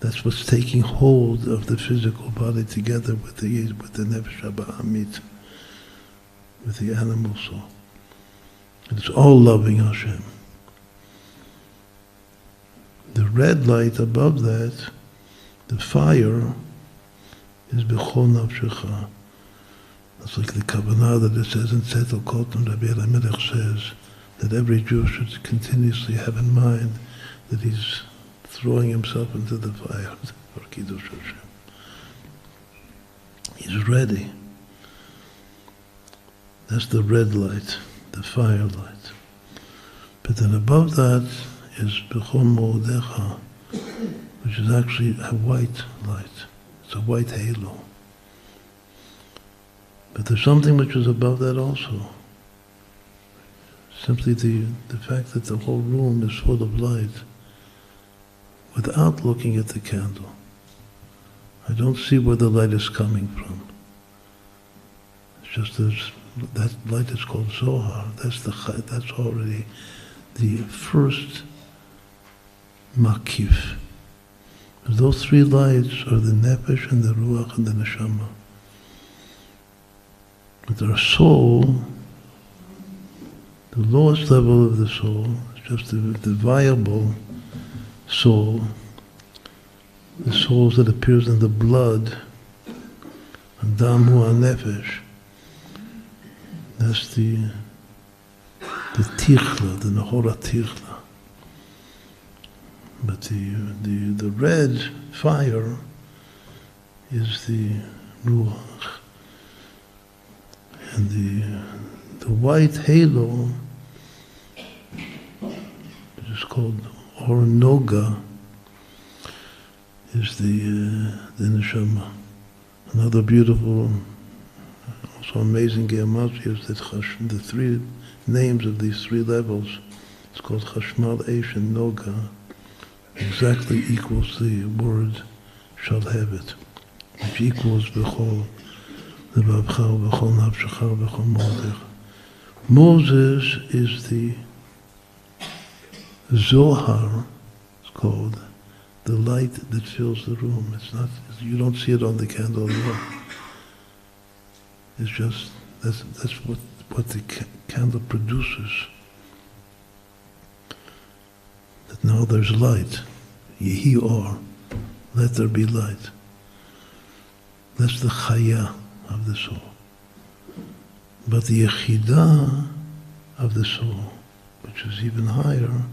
That's what's taking hold of the physical body together with the Nefesh HaBahamit, with the animal soul. And it's all loving Hashem. The red light above that, the fire, is Bechol Nafshecha. It's like the Kavanah that it says in Setel Koton, Rabbi Elimelech says that every Jew should continuously have in mind that he's throwing himself into the fire for Kiddush Hashem. He's ready. That's the red light, the fire light. But then above that is Bechol Mo'odecha, which is actually a white light. It's a white halo. But there's something which is above that also. Simply the fact that the whole room is full of light without looking at the candle. I don't see where the light is coming from. It's just that light is called Zohar. That's already the first makif. Those three lights are the nefesh and the ruach and the neshama. But our soul, the lowest level of the soul, is just the viable soul, the souls that appears in the blood, Adamu HaNefesh. That's the tichla, the Nahora tichla. But the red fire is the ruach. And the white halo, which is called Or Noga, is the neshama. Another beautiful, also amazing gematria is that the three names of these three levels, it's called Chashmal, Eish, and Noga, exactly equals the word Shalhevet, which equals Bechol. Moses is the Zohar, it's called, the light that fills the room. It's not, you don't see it on the candle at all. It's just, that's what the candle produces. That now there's light. Yehi or, let there be light. That's the chaya of the soul. But the yechidah of the soul, which is even higher,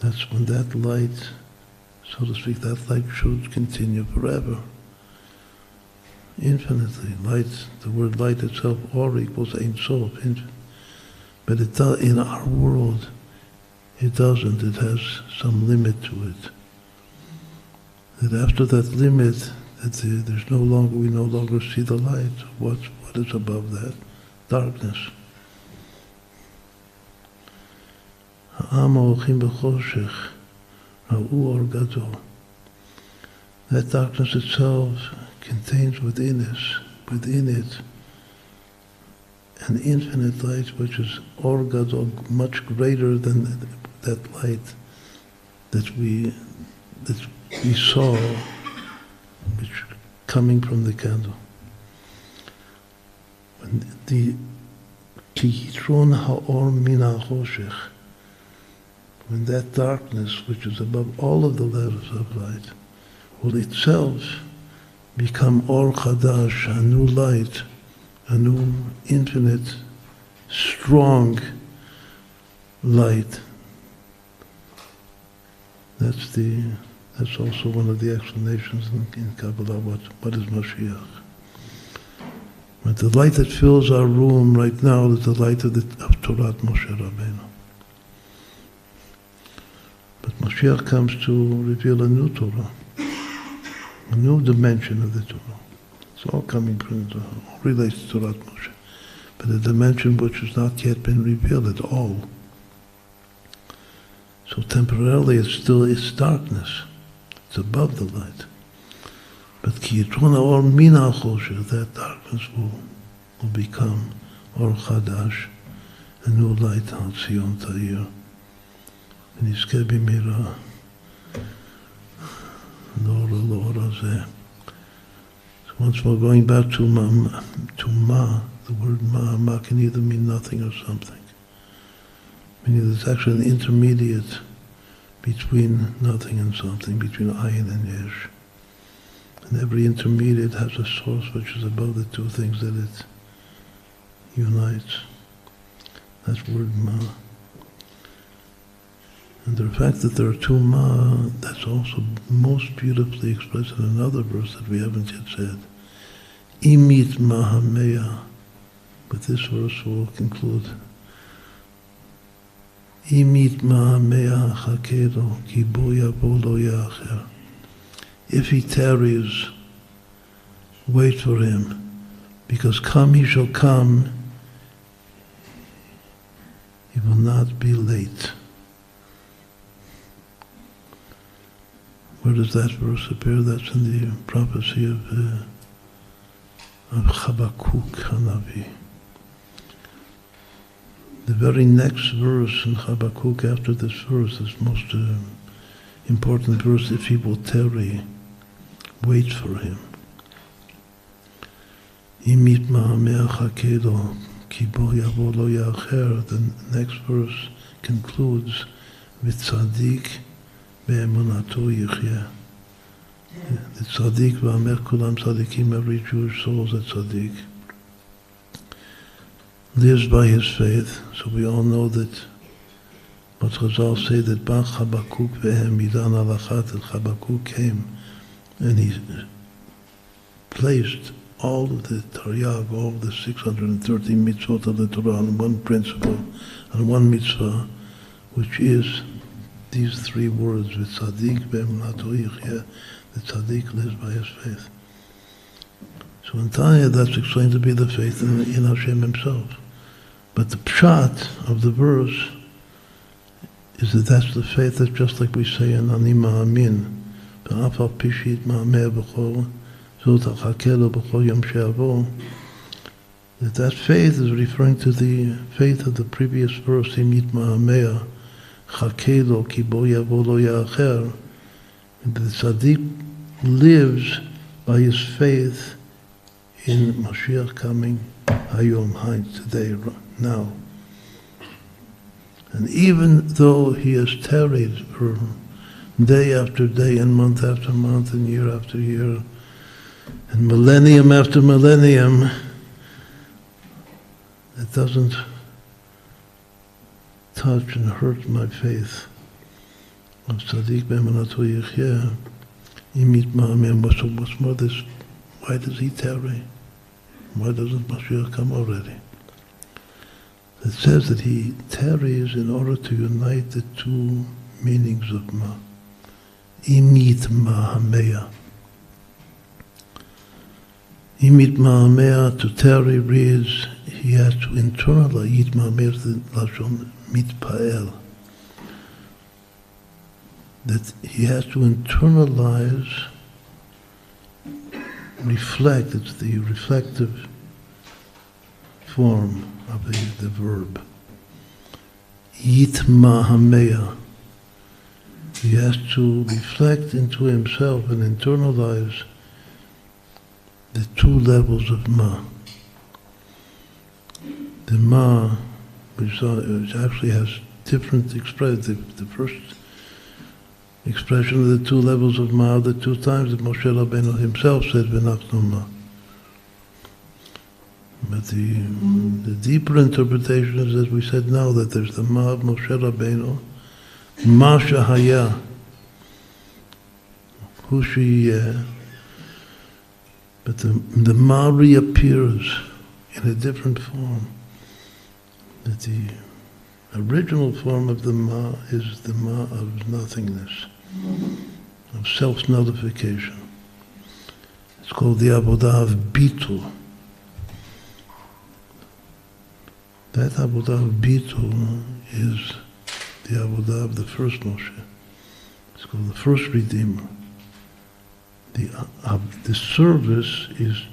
that's when that light, so to speak, that light should continue forever. Infinitely. Light, the word light itself, or equals Ein Sof, infinite. But it does, in our world, it doesn't. It has some limit to it. That after that limit, that there's no longer, we no longer see the light. What is above that? Darkness. That darkness itself contains within it, an infinite light which is Or Gadol, much greater than that light that we saw, which coming from the candle. When the Kiyitron Ha'or Min HaChoshech, when that darkness, which is above all of the levels of light, will itself become Or Chadash, a new light, a new infinite, strong light. That's also one of the explanations in Kabbalah, what is Mashiach. But the light that fills our room right now is the light of Torah Moshe Rabbeinu. But Mashiach comes to reveal a new Torah, a new dimension of the Torah. It's all coming from the Torah, all relates to Torah Moshe, but a dimension which has not yet been revealed at all. So temporarily it's darkness. It's above the light. But ki yitrona or min ha'choshech, that darkness will become Or Chadash, a new light on Zion Ta'ir. And Yizkeh b'mira l'ora zeh. So once more going back to ma, the word ma can either mean nothing or something. Meaning there's actually an intermediate between nothing and something, between ayin and yesh. And every intermediate has a source which is above the two things that it unites. That's word ma. And the fact that there are two ma, that's also most beautifully expressed in another verse that we haven't yet said. Imit mahameya. But this verse will conclude. Imit mahameya chakedo ki bo yavo lo ya'acher. If he tarries, wait for him, because come he shall come, he will not be late. Where does that verse appear? That's in the prophecy of Habakkuk Hanavi. The very next verse in Habakkuk after this verse, this most important verse, if he will tarry, wait for him. Imit ma'ameh chakedo ki bo yavo lo ya'acher. The next verse concludes with tzaddik be'emunato yichyeh. The tzaddik v'amer kulam tzaddikim, every Jewish soul is a tzaddik, lives by his faith. So we all know that what Chazal say that Bach Habakkuk vehem midan alachat, that Habakkuk came and he placed all of the Taryag, all of the 613 mitzvot of the Torah on one principle, on one mitzvah, which is these three words, v'tzadik be'emunato yichyeh, the tzaddik lives by his faith. So in Tanya, that's explained to be the faith in Hashem himself. But the pshat of the verse is that that's the faith that's just like we say in Ani Ma'amin, B'afal pishit ma'ameh b'chol, zot ha'chakelo b'chol yom she'avo, that faith is referring to the faith of the previous verse, Imit ma'ameh, chakelo ki bo yavo lo ya'acher. The tzaddik lives by his faith in Mashiach coming, Hayom Hain, today, now. And even though he has tarried for day after day and month after month and year after year and millennium after millennium, it doesn't touch and hurt my faith of Tzaddik Be'emanato Yechyeh. What's more, this, why does he tarry? Why doesn't Mashiach come already? It says that he tarries in order to unite the two meanings of Ma. Imit Mahamea. Imit Mahamea, to tarry reads, he has to internalize. Yit Mahamea is the Lashon Mitpael. That he has to internalize, reflect, it's the reflective form of the verb. Yitma Hameya. He has to reflect into himself and internalize the two levels of Ma. The Ma, which actually has different expressions. The first expression of the two levels of Ma, the two times that Moshe Rabbeinu himself said, V'nachnu Ma. But the deeper interpretation is, as we said now, that there's the Ma of Moshe Rabbeinu, Ma Shahaya, Hu Sheyeh, but the Ma reappears in a different form. That the original form of the Ma is the Ma of nothingness, of self-nullification. It's called the Avodah of Bitul. That Avodah of Bitul is the Avodah of the first Moshe. It's called the first Redeemer. The service is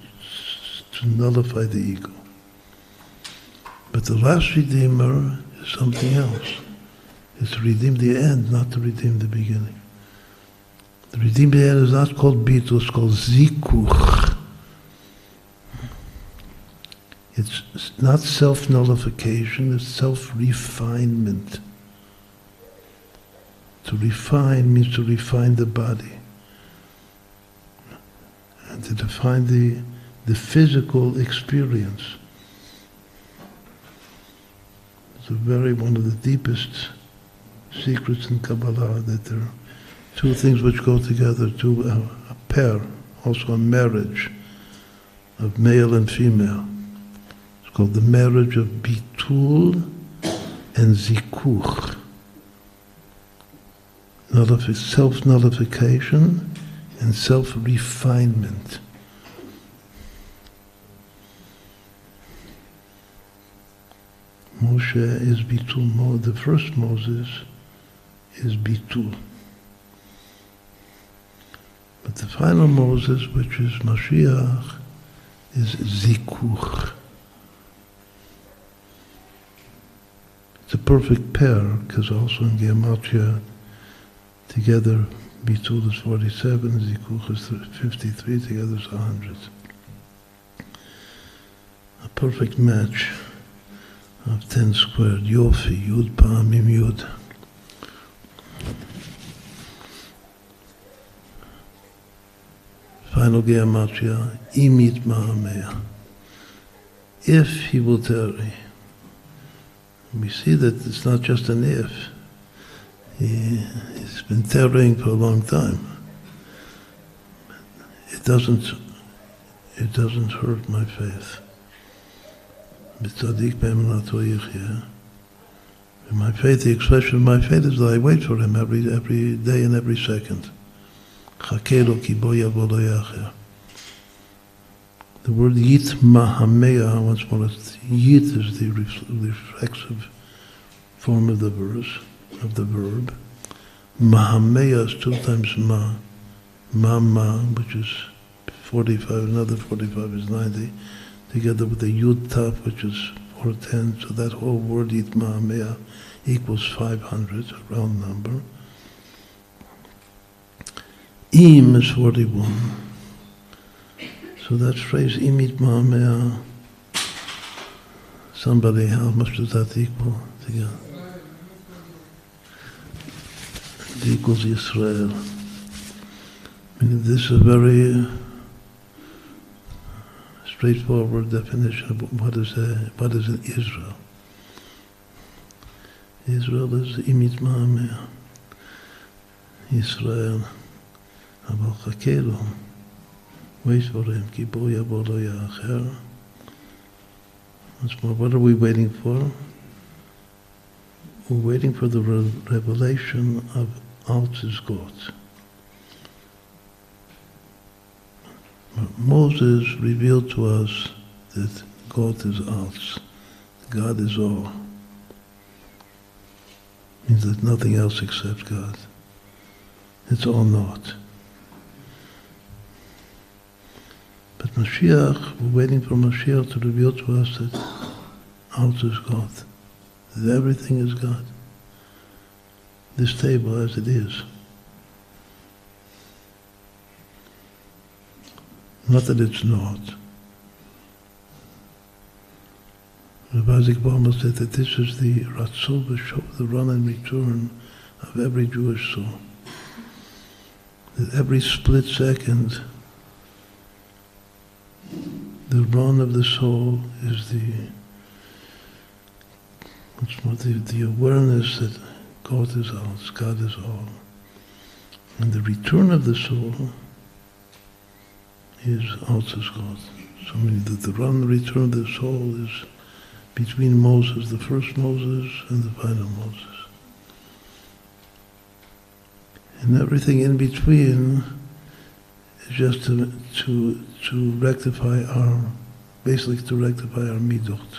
to nullify the ego. But the last Redeemer is something else. It's to redeem the end, not to redeem the beginning. The redeem the end is not called Bitul, it's called Zikuch. It's not self-nullification, it's self-refinement. To refine means to refine the body. And to define the physical experience. It's one of the deepest secrets in Kabbalah, that there are two things which go together, a pair, also a marriage of male and female. It's called the marriage of Bitul and Zikuch. Self-nullification and self-refinement. Moshe is Bitul. The first Moses is Bitul. But the final Moses, which is Mashiach, is Zikuch. It's a perfect pair, because also in Gematria, together Bitul is 47, Zikuch is 53, together is 100. A perfect match of 10 squared. Yofi, Yud Pa'amim Yud. Final Gematria, Imit Ma'amea. If he will tarry. We see that it's not just an if. He's been tarrying for a long time. It doesn't hurt my faith. B'tzadik be'emanato yechyeh. My faith, the expression of my faith is that I wait for him every day and every second. Chakeh lo ki bo yavo lo yacher. The word yit mahamea, once more, yit is the reflexive form of the verse, of the verb. Mahamea is 2 times ma. Ma, which is 45, another 45 is 90, together with the yud taf, which is 410, so that whole word yit mahamea equals 500, a round number. Im is 41. So that phrase, imit ma'amea, somebody, how much does that equal together? It equals Israel. I mean, this is a very straightforward definition of what is an Israel. Israel is imit ma'amea. Israel, אבל חכה לו, wait for him, כי בו יבוא לא יאחר. What are we waiting for? We're waiting for the revelation of Altz's God. Moses revealed to us that God is Altz. God is all. Means that nothing else except God. It's all naught. But Mashiach, we're waiting for Mashiach to reveal to us that Alt is God, that everything is God. This table as it is. Not that it's not. Rabbi Zichbar said that this is the ratzon v'show, the run and return of every Jewish soul. That every split second, the run of the soul is the awareness that God is all, God is all. And the return of the soul is also God. So meaning that the run and return of the soul is between Moses, the first Moses, and the final Moses. And everything in between is just to rectify our midot.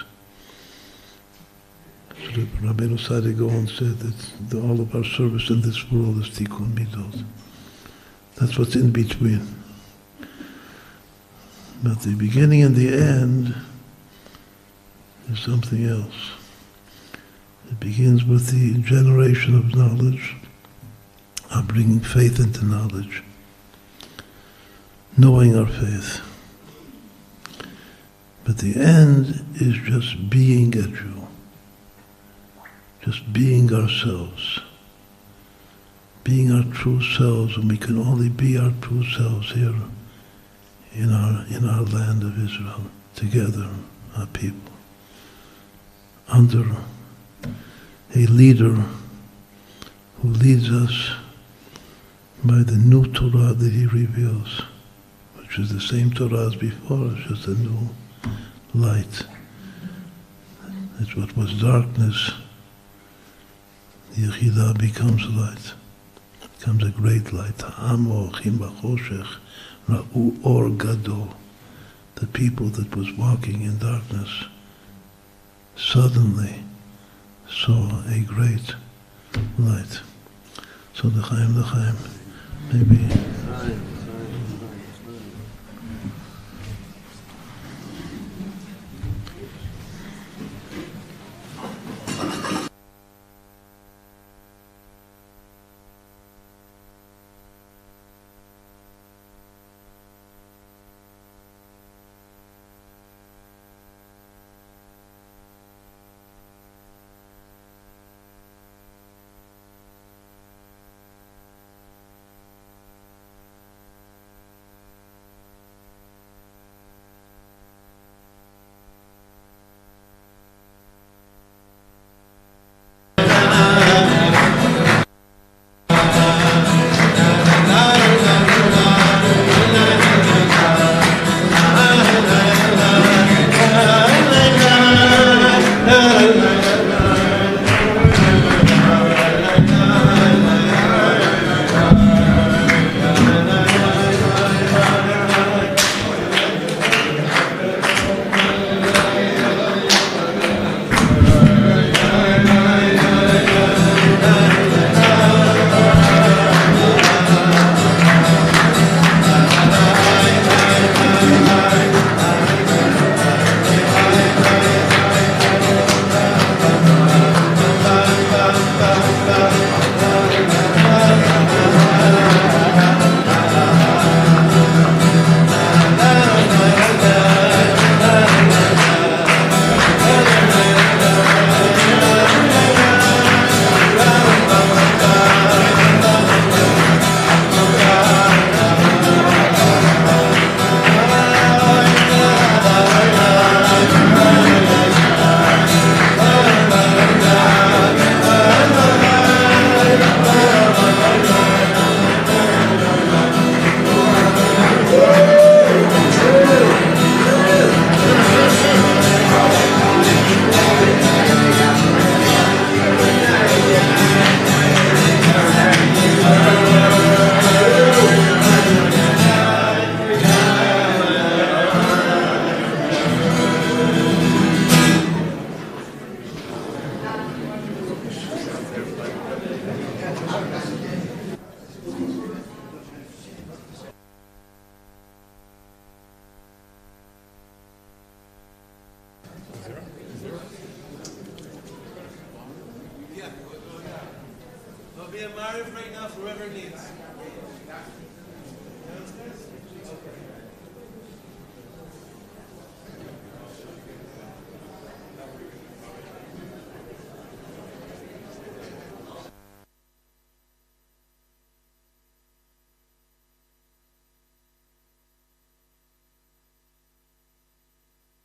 So the Rabbeinu Sadiq and said that all of our service in this world is tikkun midot. That's what's in between. But the beginning and the end is something else. It begins with the generation of knowledge, of bringing faith into knowledge, knowing our faith. But the end is just being a Jew, just being ourselves, being our true selves, and we can only be our true selves here in our land of Israel, together, our people, under a leader who leads us by the new Torah that he reveals, which is the same Torah as before, it's just a new light. It's what was darkness. The Yechidah becomes light, becomes a great light. Ha'amo ochim b'choshech ra'u or gadol. The people that was walking in darkness suddenly saw a great light. So l'chaim, maybe. Yeah. There'll be a marriage right now for whoever needs. Okay.